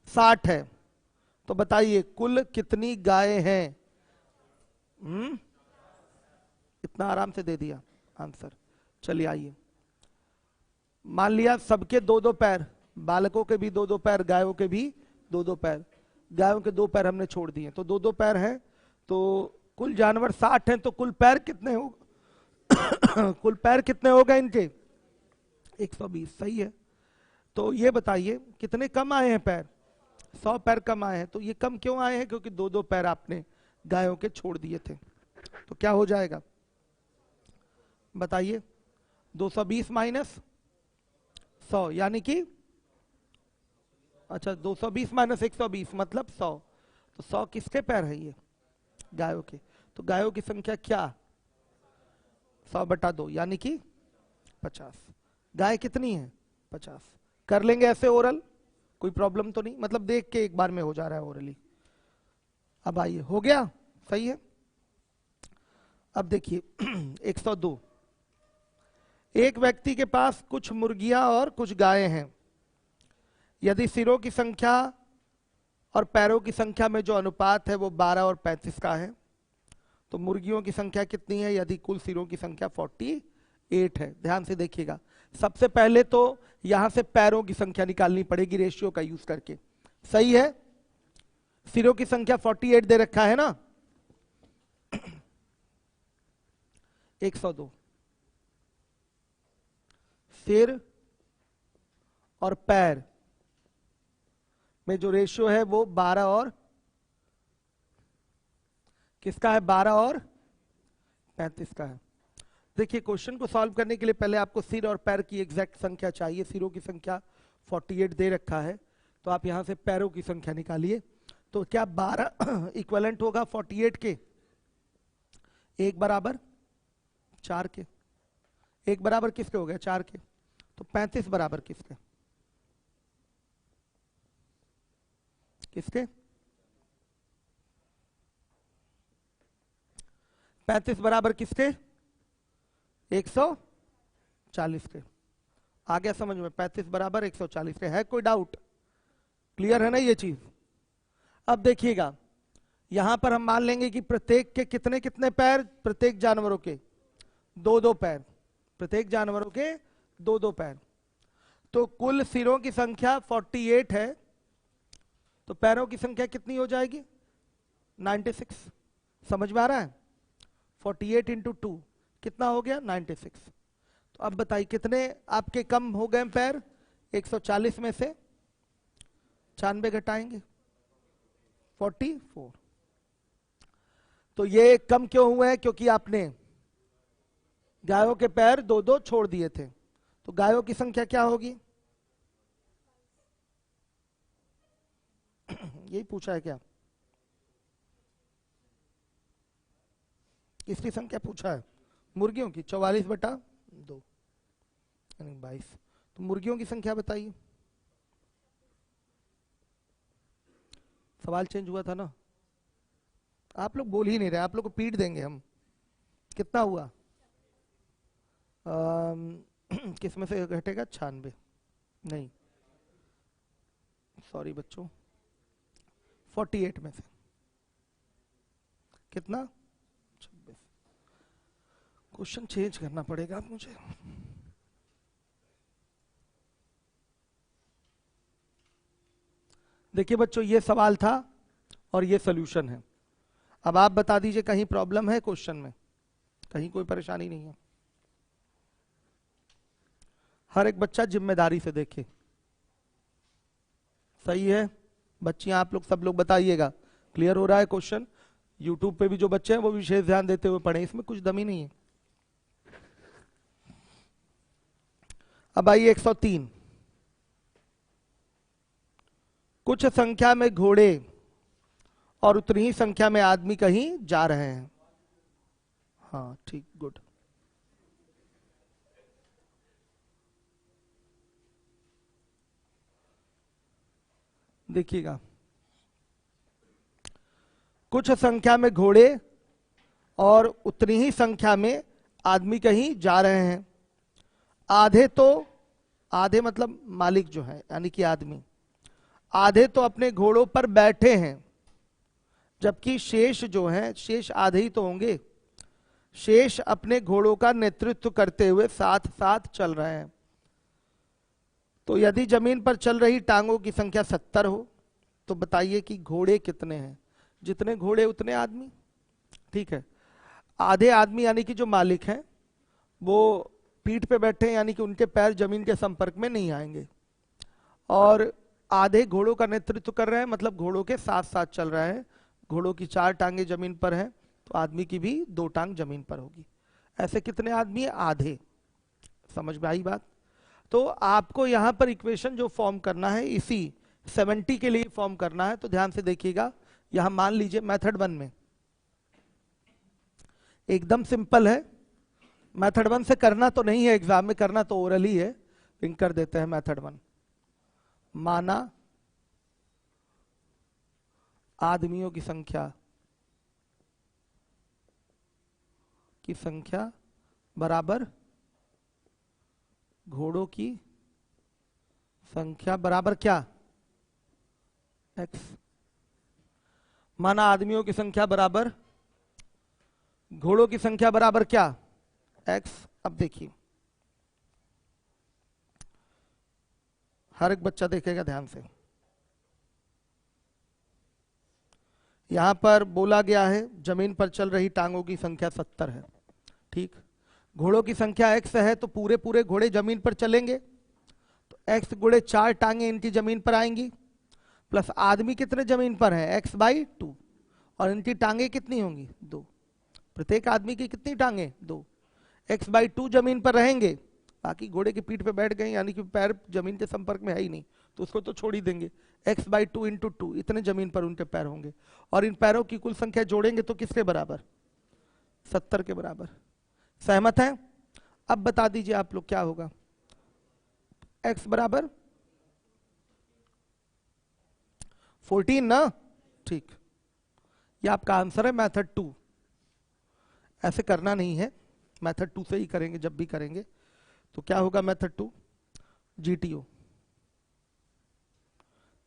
60 है, तो बताइए कुल कितनी गायें हैं? इतना आराम से दे दिया आंसर। चलिए आइए, मान लिया सबके 2-2 पैर, बालकों के भी 2-2 पैर, गायों के भी 2-2 पैर। गायों के 2 पैर हमने छोड़ दिए, तो 2-2 पैर हैं, तो कुल जानवर 60 हैं, तो कुल पैर कितने हो कुल पैर कितने हो गए इनके? 120। सही है। तो ये बताइए कितने कम आए हैं पैर? 100 पैर कम आए हैं। तो ये कम क्यों आए हैं? क्योंकि 2-2 पैर आपने गायों के छोड़ दिए थे। तो क्या हो जाएगा बताइए? 220 माइनस 100 यानी कि, अच्छा 220 माइनस 120 मतलब 100। तो 100 किसके पैर है? ये गायों के। तो गायों की संख्या क्या? 100/2 यानी कि 50। गाय कितनी है? 50। कर लेंगे ऐसे ओरल, कोई प्रॉब्लम तो नहीं, मतलब देख के एक बार में हो जा रहा है ओरली। अब आइए, हो गया? सही है। अब देखिए 102, एक व्यक्ति के पास कुछ मुर्गियां और कुछ गायें हैं। यदि सिरों की संख्या और पैरों की संख्या में जो अनुपात है वो 12 और 35 का है, तो मुर्गियों की संख्या कितनी है? यदि कुल सिरों की संख्या 48 है। ध्यान से देखिएगा, सबसे पहले तो यहां से पैरों की संख्या निकालनी पड़ेगी रेशियो का यूज करके। सही है। सिरों की संख्या 48 दे रखा है ना। 102 सिर और पैर में जो रेशियो है वो 12 और किसका है? 12 और 35 का है। देखिए क्वेश्चन को सॉल्व करने के लिए पहले आपको सिर और पैर की एग्जैक्ट संख्या चाहिए। सिरों की संख्या 48 दे रखा है, तो आप यहां से पैरों की संख्या निकालिए। तो क्या 12 इक्वलेंट होगा 48 के? 1 बराबर 4 के। 1 बराबर किसके हो गया? 4 के। तो 35 बराबर किसके? किसके? 35 बराबर किसके? 140 के। आ गया समझ में? 35 बराबर 140 के। है कोई डाउट? क्लियर है ना ये चीज? अब देखिएगा, यहां पर हम मान लेंगे कि प्रत्येक के कितने कितने पैर? प्रत्येक जानवरों के 2-2 पैर। प्रत्येक जानवरों के 2-2 पैर। तो कुल सिरों की संख्या 48 है, तो पैरों की संख्या कितनी हो जाएगी? 96। समझ में आ रहा है? 48 इंटू 2 कितना हो गया? 96। तो अब बताइए कितने आपके कम हो गए पैर? 140 में से 96 घटाएंगे 44। तो ये कम क्यों हुए हैं? क्योंकि आपने गायों के पैर 2-2 छोड़ दिए थे। तो गायों की संख्या क्या होगी? यही पूछा है क्या? किसकी संख्या पूछा है? मुर्गियों की। 44/2 यानी 22। तो मुर्गियों की संख्या बताइए। सवाल चेंज हुआ था ना? आप लोग बोल ही नहीं रहे, आप लोग को पीट देंगे हम। कितना हुआ? किस में से घटेगा? 96 नहीं, सॉरी बच्चों, 48 में से कितना? 26। क्वेश्चन चेंज करना पड़ेगा अब मुझे। देखिए बच्चों, ये सवाल था और ये सॉल्यूशन है। अब आप बता दीजिए कहीं प्रॉब्लम है क्वेश्चन में? कहीं कोई परेशानी नहीं है? हर एक बच्चा जिम्मेदारी से देखे। सही है? बच्चियां आप लोग सब लोग बताइएगा क्लियर हो रहा है क्वेश्चन? यूट्यूब पे भी जो बच्चे हैं वो विशेष ध्यान देते हुए पढ़ें, इसमें कुछ दमी नहीं है। अब आइए 103, कुछ संख्या में घोड़े और उतनी ही संख्या में आदमी कहीं जा रहे हैं। हाँ ठीक, गुड। देखिएगा, कुछ संख्या में घोड़े और उतनी ही संख्या में आदमी कहीं जा रहे हैं। आधे मतलब मालिक जो है यानी कि आदमी, आधे तो अपने घोड़ों पर बैठे हैं, जबकि शेष जो है, शेष आधे ही तो होंगे, शेष अपने घोड़ों का नेतृत्व करते हुए साथ साथ चल रहे हैं। तो यदि जमीन पर चल रही टांगों की संख्या 70 हो तो बताइए कि घोड़े कितने हैं? जितने घोड़े उतने आदमी, ठीक है। आधे आदमी यानी कि जो मालिक हैं वो पीठ पे बैठे हैं, यानी कि उनके पैर जमीन के संपर्क में नहीं आएंगे, और आधे घोड़ों का नेतृत्व कर रहे हैं, मतलब घोड़ों के साथ साथ चल रहे हैं। घोड़ों की 4 टांगे जमीन पर हैं तो आदमी की भी 2 टांग जमीन पर होगी। ऐसे कितने आदमी है? आधे। समझ में आई बात? तो आपको यहां पर इक्वेशन जो फॉर्म करना है इसी 70 के लिए फॉर्म करना है। तो ध्यान से देखिएगा, यहां मान लीजिए मेथड 1 में एकदम सिंपल है। मेथड 1 से करना तो नहीं है एग्जाम में, करना तो ओरल ही है, लेकिन कर देते हैं मेथड 1। माना आदमियों की संख्या बराबर घोड़ों की संख्या बराबर क्या? x। माना आदमियों की संख्या बराबर घोड़ों की संख्या बराबर क्या? x। अब देखिए, हर एक बच्चा देखेगा ध्यान से। यहां पर बोला गया है जमीन पर चल रही टांगों की संख्या 70 है, ठीक। घोड़ों की संख्या x है तो पूरे पूरे घोड़े जमीन पर चलेंगे, तो x गुणे 4 टांगे इनकी जमीन पर आएंगी, प्लस आदमी कितने जमीन पर हैं? x/2, और इनकी टांगे कितनी होंगी? 2। प्रत्येक आदमी की कितनी टांगे? 2। x/2 जमीन पर रहेंगे, बाकी घोड़े की पीठ पे बैठ गए, यानी कि पैर जमीन के संपर्क में है ही नहीं, तो उसको तो छोड़ ही देंगे। x/2 × 2 इतने जमीन पर उनके पैर होंगे, और इन पैरों की कुल संख्या जोड़ेंगे तो किसके बराबर? 70 के बराबर। सहमत हैं? अब बता दीजिए आप लोग क्या होगा? x बराबर 14 ना, ठीक। ये आपका आंसर है मेथड 2। ऐसे करना नहीं है, मेथड 2 से ही करेंगे जब भी करेंगे। तो क्या होगा मेथड 2? GTO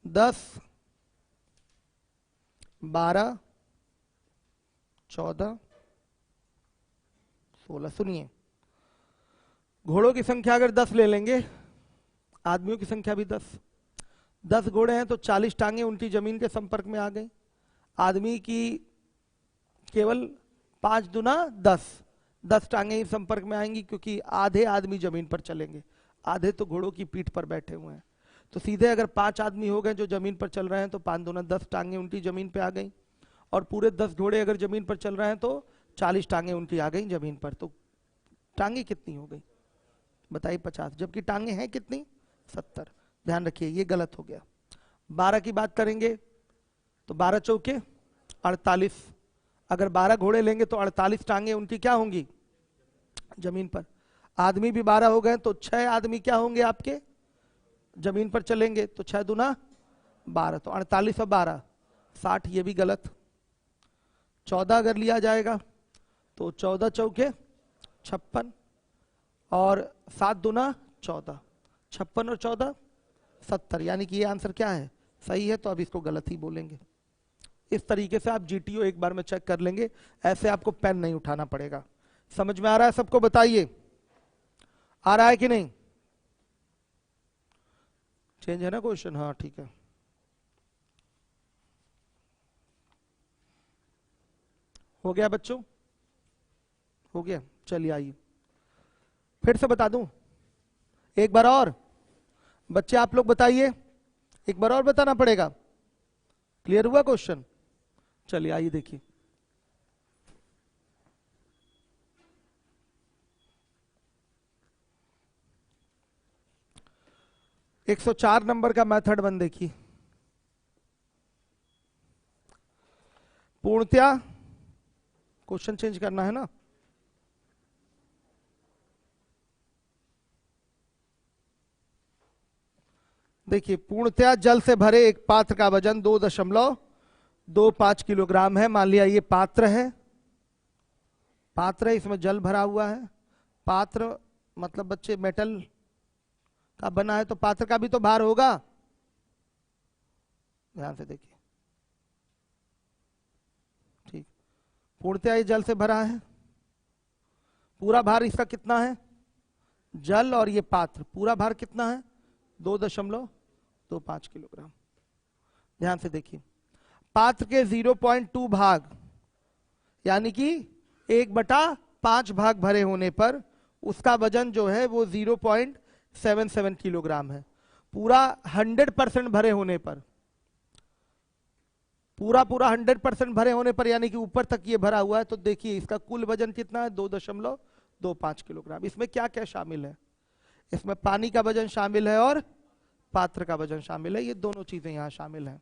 10, 12, 14, 16। सुनिए, घोड़ों की संख्या अगर 10 ले लेंगे, आदमियों की संख्या भी 10 घोड़े हैं तो 40 टांगे उनकी जमीन के संपर्क में आ गई। आदमी की केवल 5 दूना 10 टांगे ही संपर्क में आएंगी, क्योंकि आधे आदमी जमीन पर चलेंगे, आधे तो घोड़ों की पीठ पर बैठे हुए हैं। तो सीधे अगर 5 आदमी हो गए जो जमीन पर चल रहे हैं तो 5 दूना 10 टांगे उनकी जमीन पे आ गई, और पूरे 10 घोड़े अगर जमीन पर चल रहे हैं तो 40 टांगे उनकी आ गई जमीन पर। तो टांगे कितनी हो गई बताइए? 50, जबकि टांगे हैं कितनी? 70। ध्यान रखिए ये गलत हो गया। 12 की बात करेंगे तो 12 चौके 48, अगर 12 घोड़े लेंगे तो 48 टांगे उनकी क्या होंगी? जमीन पर। आदमी भी 12 हो गए तो 6 आदमी क्या होंगे आपके? जमीन पर चलेंगे, तो 6 दूना 12, तो 48 और 12 60, ये भी गलत। 14 अगर लिया जाएगा तो 14 चौके 56, और 7 दूना 14, 56 और 14 70, यानी कि ये आंसर क्या है? सही है। तो अब इसको गलत ही बोलेंगे। इस तरीके से आप GTO एक बार में चेक कर लेंगे, ऐसे आपको पेन नहीं उठाना पड़ेगा। समझ में आ रहा है सबको? बताइए, आ रहा है कि नहीं? चेंज है ना क्वेश्चन? हाँ ठीक है। हो गया बच्चों? हो गया। चलिए आइए फिर से बता दूं एक बार और। बच्चे आप लोग बताइए, एक बार और बताना पड़ेगा। क्लियर हुआ क्वेश्चन? चलिए आइए देखिए। एक 104 नंबर का मेथड 1 देखिए। पूर्णतया क्वेश्चन चेंज करना है ना? देखिए, पूर्णतया जल से भरे एक पात्र का वजन 2.25 किलोग्राम है। मान लिया ये पात्र है, इसमें जल भरा हुआ है। पात्र मतलब बच्चे मेटल का बना है तो पात्र का भी तो भार होगा। ध्यान से देखिए, ठीक। पूर्णतया ये जल से भरा है, पूरा भार इसका कितना है, जल और ये पात्र, पूरा भार कितना है 2.25 किलोग्राम। ध्यान से देखिए, पात्र के 0.2 भाग यानी कि 1/5 भाग भरे होने पर उसका वजन जो है वो 0.77 किलोग्राम है। पूरा 100% भरे होने पर, पूरा 100% भरे होने पर यानी कि ऊपर तक ये भरा हुआ है, तो देखिए इसका कुल वजन कितना है 2.25 किलोग्राम। इसमें क्या क्या शामिल है, इसमें पानी का वजन शामिल है और पात्र का वजन शामिल है, ये दोनों चीजें यहाँ शामिल हैं।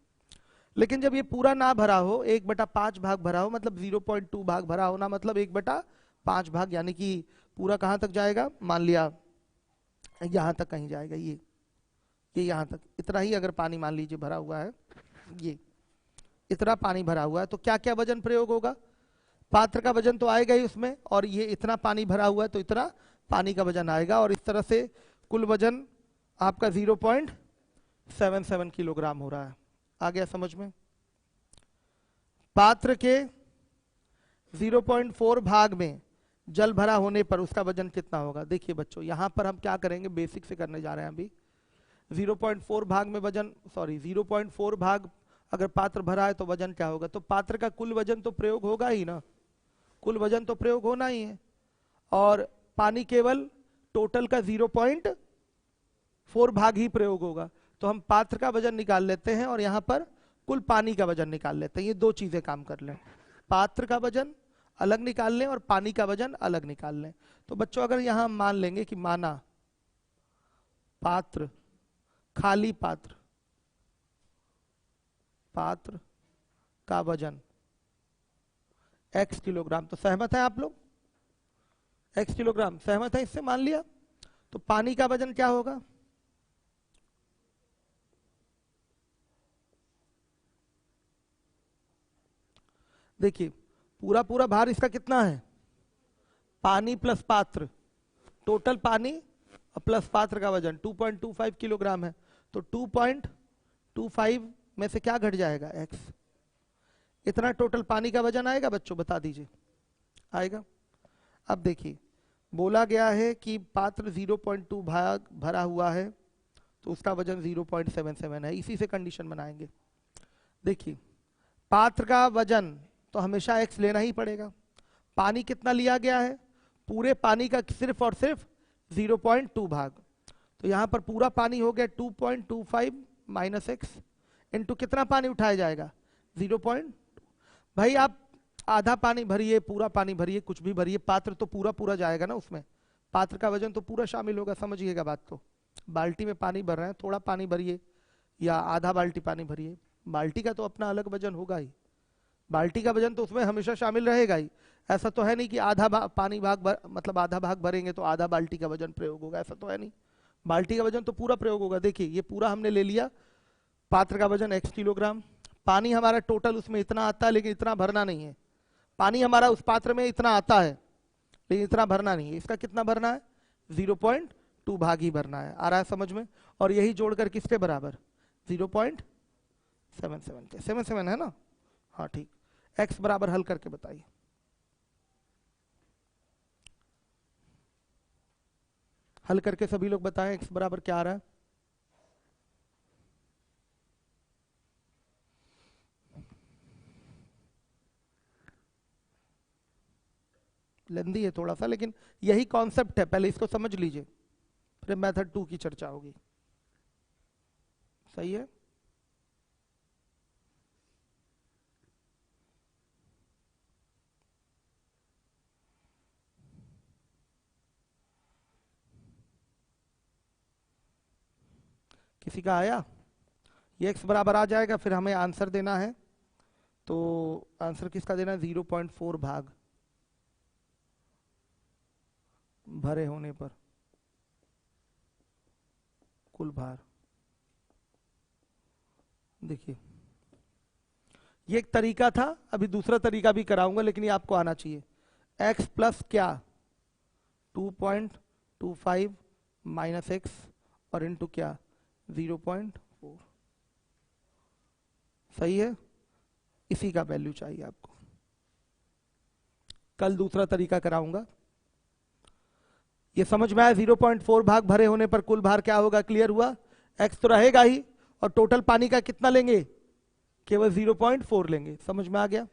लेकिन जब ये पूरा ना भरा हो, 1/5 भाग भरा हो, मतलब 0.2 भाग भरा होना, मतलब 1/5 भाग, यानी कि पूरा कहां तक जाएगा, मान लिया यहां तक कहीं जाएगा, ये यहां तक, इतना ही अगर पानी मान लीजिए भरा हुआ है, ये इतना पानी भरा हुआ है, तो क्या क्या वजन प्रयोग होगा, पात्र का वजन तो आएगा ही उसमें, और ये इतना पानी भरा हुआ है तो इतना पानी का वजन आएगा, और इस तरह से कुल वजन आपका 0.77 किलोग्राम हो रहा है। आ गया समझ में। पात्र के 0.4 भाग में जल भरा होने पर उसका वजन कितना होगा। देखिए बच्चों, यहां पर हम क्या करेंगे, बेसिक से करने जा रहे हैं अभी। 0.4 भाग में वजन, 0.4 भाग अगर पात्र भरा है तो वजन क्या होगा, तो पात्र का कुल वजन तो प्रयोग होगा ही ना, कुल वजन तो प्रयोग होना ही है, और पानी केवल टोटल का 0.4 भाग ही प्रयोग होगा। तो हम पात्र का वजन निकाल लेते हैं और यहां पर कुल पानी का वजन निकाल लेते हैं, ये दो चीजें काम कर लें, पात्र का वजन अलग निकाल लें और पानी का वजन अलग निकाल लें। तो बच्चों अगर यहां मान लेंगे कि माना पात्र, खाली पात्र, पात्र का वजन x किलोग्राम, तो सहमत है आप लोग, x किलोग्राम सहमत है इससे, मान लिया। तो पानी का वजन क्या होगा, देखिए पूरा भार इसका कितना है, पानी प्लस पात्र, टोटल पानी प्लस पात्र का वजन 2.25 किलोग्राम है, तो 2.25 में से क्या घट जाएगा, x, इतना टोटल पानी का वजन आएगा बच्चों, बता दीजिए आएगा। अब देखिए बोला गया है कि पात्र 0.2 भाग भरा हुआ है तो उसका वजन 0.77 है, इसी से कंडीशन बनाएंगे। देखिए पात्र का वजन तो हमेशा x लेना ही पड़ेगा, पानी कितना लिया गया है, पूरे पानी का सिर्फ और सिर्फ 0.2 भाग, तो यहां पर पूरा पानी हो गया 2.25 माइनस x इंटू कितना पानी उठाया जाएगा 0. भाई आप आधा पानी भरिए, पूरा पानी भरिए, कुछ भी भरिए, पात्र तो पूरा जाएगा ना उसमें, पात्र का वजन तो पूरा शामिल होगा, समझिएगा बात। तो बाल्टी में पानी भर रहे हैं, थोड़ा पानी भरिए या आधा बाल्टी पानी भरिए, बाल्टी का तो अपना अलग वजन होगा ही, बाल्टी का वजन तो उसमें हमेशा शामिल रहेगा ही। ऐसा तो है नहीं कि आधा पानी भाग मतलब आधा भाग भरेंगे तो आधा बाल्टी का वजन प्रयोग होगा, ऐसा तो है नहीं, बाल्टी का वजन तो पूरा प्रयोग होगा। देखिए ये पूरा हमने ले लिया, पात्र का वजन x किलोग्राम, पानी हमारा टोटल उसमें इतना आता है लेकिन इतना भरना नहीं है, पानी हमारा उस पात्र में इतना आता है लेकिन इतना भरना नहीं है, इसका कितना भरना है 0.2 भाग ही भरना है। आ रहा है समझ में, और यही जोड़कर किसके बराबर 0.77 के, 77 है ना, हाँ ठीक। x बराबर हल करके बताइए, हल करके सभी लोग बताएं x बराबर क्या आ रहा है। लेंदी है थोड़ा सा, लेकिन यही कॉन्सेप्ट है, पहले इसको समझ लीजिए, फिर मेथड 2 की चर्चा होगी। सही है, किसी का आया, ये x बराबर आ जाएगा, फिर हमें आंसर देना है, तो आंसर किसका देना है 0.4 भाग भरे होने पर कुल भार। देखिए ये एक तरीका था, अभी दूसरा तरीका भी कराऊंगा, लेकिन ये आपको आना चाहिए। x प्लस क्या 0.25 माइनस एक्स और इंटू क्या 0.4। सही है, इसी का वैल्यू चाहिए आपको। कल दूसरा तरीका कराऊंगा। ये समझ में आया? 0.4 भाग भरे होने पर कुल भार क्या होगा, क्लियर हुआ? एक्स तो रहेगा ही, और टोटल पानी का कितना लेंगे, केवल 0.4 लेंगे। समझ में आ गया?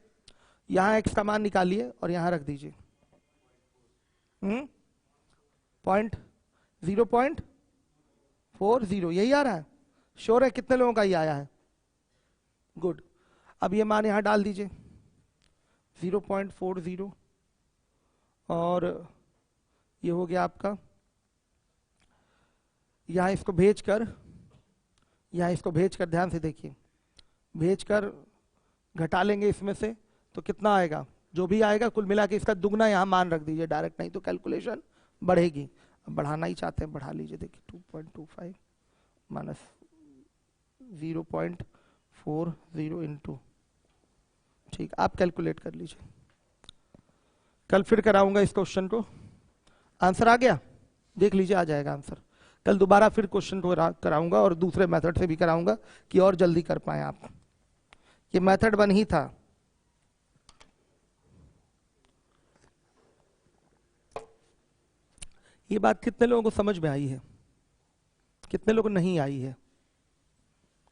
यहां एक्स का मान निकालिए और यहां रख दीजिए। 0.40 यही आ रहा है? श्योर है? कितने लोगों का ये आया है? गुड। अब ये मान यहां डाल दीजिए 0.40 और ये हो गया आपका। यहां इसको भेजकर ध्यान से देखिए, भेजकर घटा लेंगे इसमें से तो कितना आएगा, जो भी आएगा कुल मिला के इसका दुगना यहां मान रख दीजिए डायरेक्ट, नहीं तो कैलकुलेशन बढ़ेगी। अब बढ़ाना ही चाहते हैं बढ़ा लीजिए। देखिए 2.25 माइनस 0.40 इंटू, ठीक, आप कैलकुलेट कर लीजिए। कल फिर कराऊंगा इस क्वेश्चन को। आंसर आ गया? देख लीजिए, आ जाएगा आंसर। कल दोबारा फिर क्वेश्चन को कराऊंगा और दूसरे मेथड से भी कराऊंगा कि और जल्दी कर पाए आप। ये मेथड 1 ही था। ये बात कितने लोगों को समझ में आई है, कितने लोगों को नहीं आई है?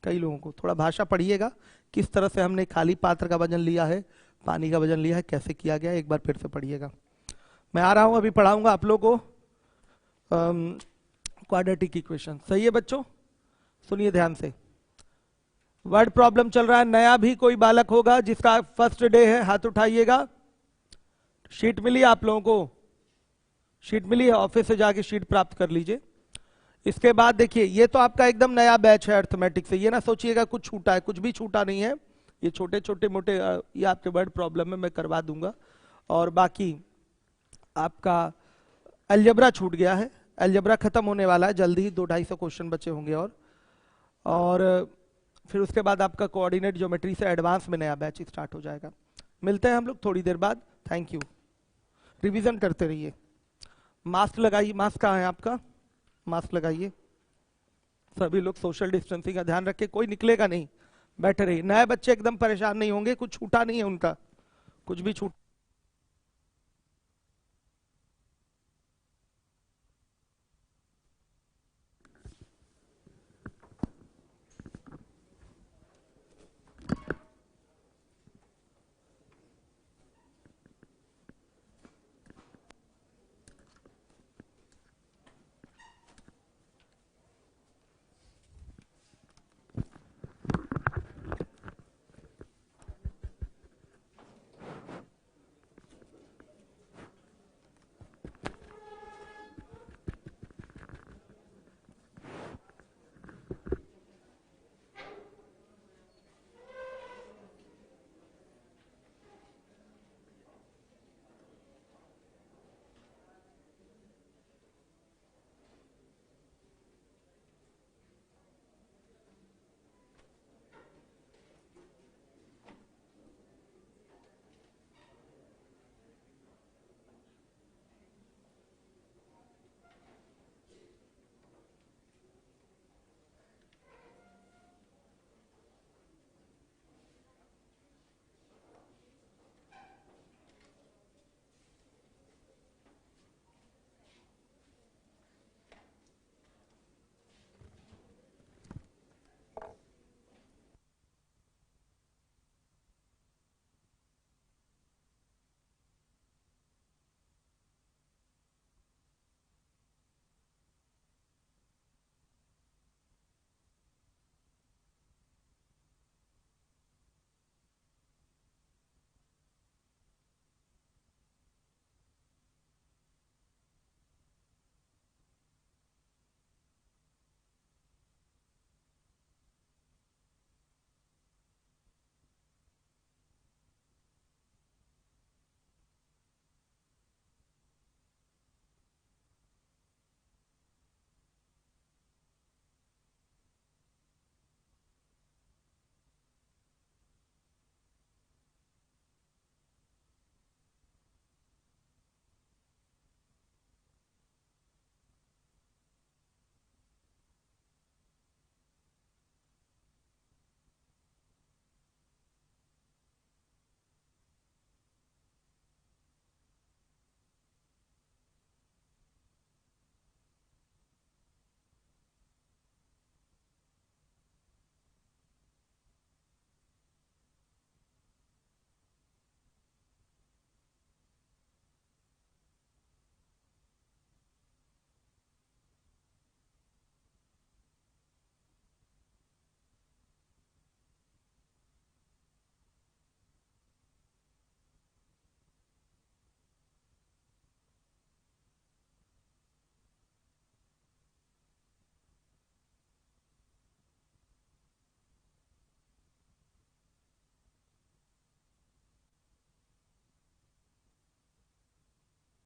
कई लोगों को। थोड़ा भाषा पढ़िएगा, किस तरह से हमने खाली पात्र का वजन लिया है, पानी का वजन लिया है, कैसे किया गया, एक बार फिर से पढ़िएगा। मैं आ रहा हूं, अभी पढ़ाऊंगा आप लोगों को क्वाड्रेटिक इक्वेशन। सही है बच्चों? सुनिए ध्यान से। वर्ड प्रॉब्लम चल रहा है। नया भी कोई बालक होगा जिसका फर्स्ट डे है, हाथ उठाइएगा। शीट मिली आप लोगों को? शीट मिली है? ऑफिस से जाके शीट प्राप्त कर लीजिए। इसके बाद देखिए, ये तो आपका एकदम नया बैच है अर्थमेटिक से। ये ना सोचिएगा कुछ छूटा है, कुछ भी छूटा नहीं है। ये छोटे छोटे मोटे ये आपके वर्ड प्रॉब्लम में मैं करवा दूंगा। और बाकी आपका अलजेब्रा छूट गया है, अलजेब्रा खत्म होने वाला है जल्दी ही, 200-250 क्वेश्चन बचे होंगे। और फिर उसके बाद आपका कोऑर्डिनेट ज्योमेट्री से एडवांस में नया बैच स्टार्ट हो जाएगा। मिलते हैं हम लोग थोड़ी देर बाद। Thank you. रिवीजन करते रहिए। मास्क लगाइए। मास्क कहाँ है आपका? मास्क लगाइए। सभी लोग सोशल डिस्टेंसिंग का ध्यान रखें, कोई निकलेगा नहीं, बैठे रहिए। नए बच्चे एकदम परेशान नहीं होंगे, कुछ छूटा नहीं है उनका, कुछ भी छूट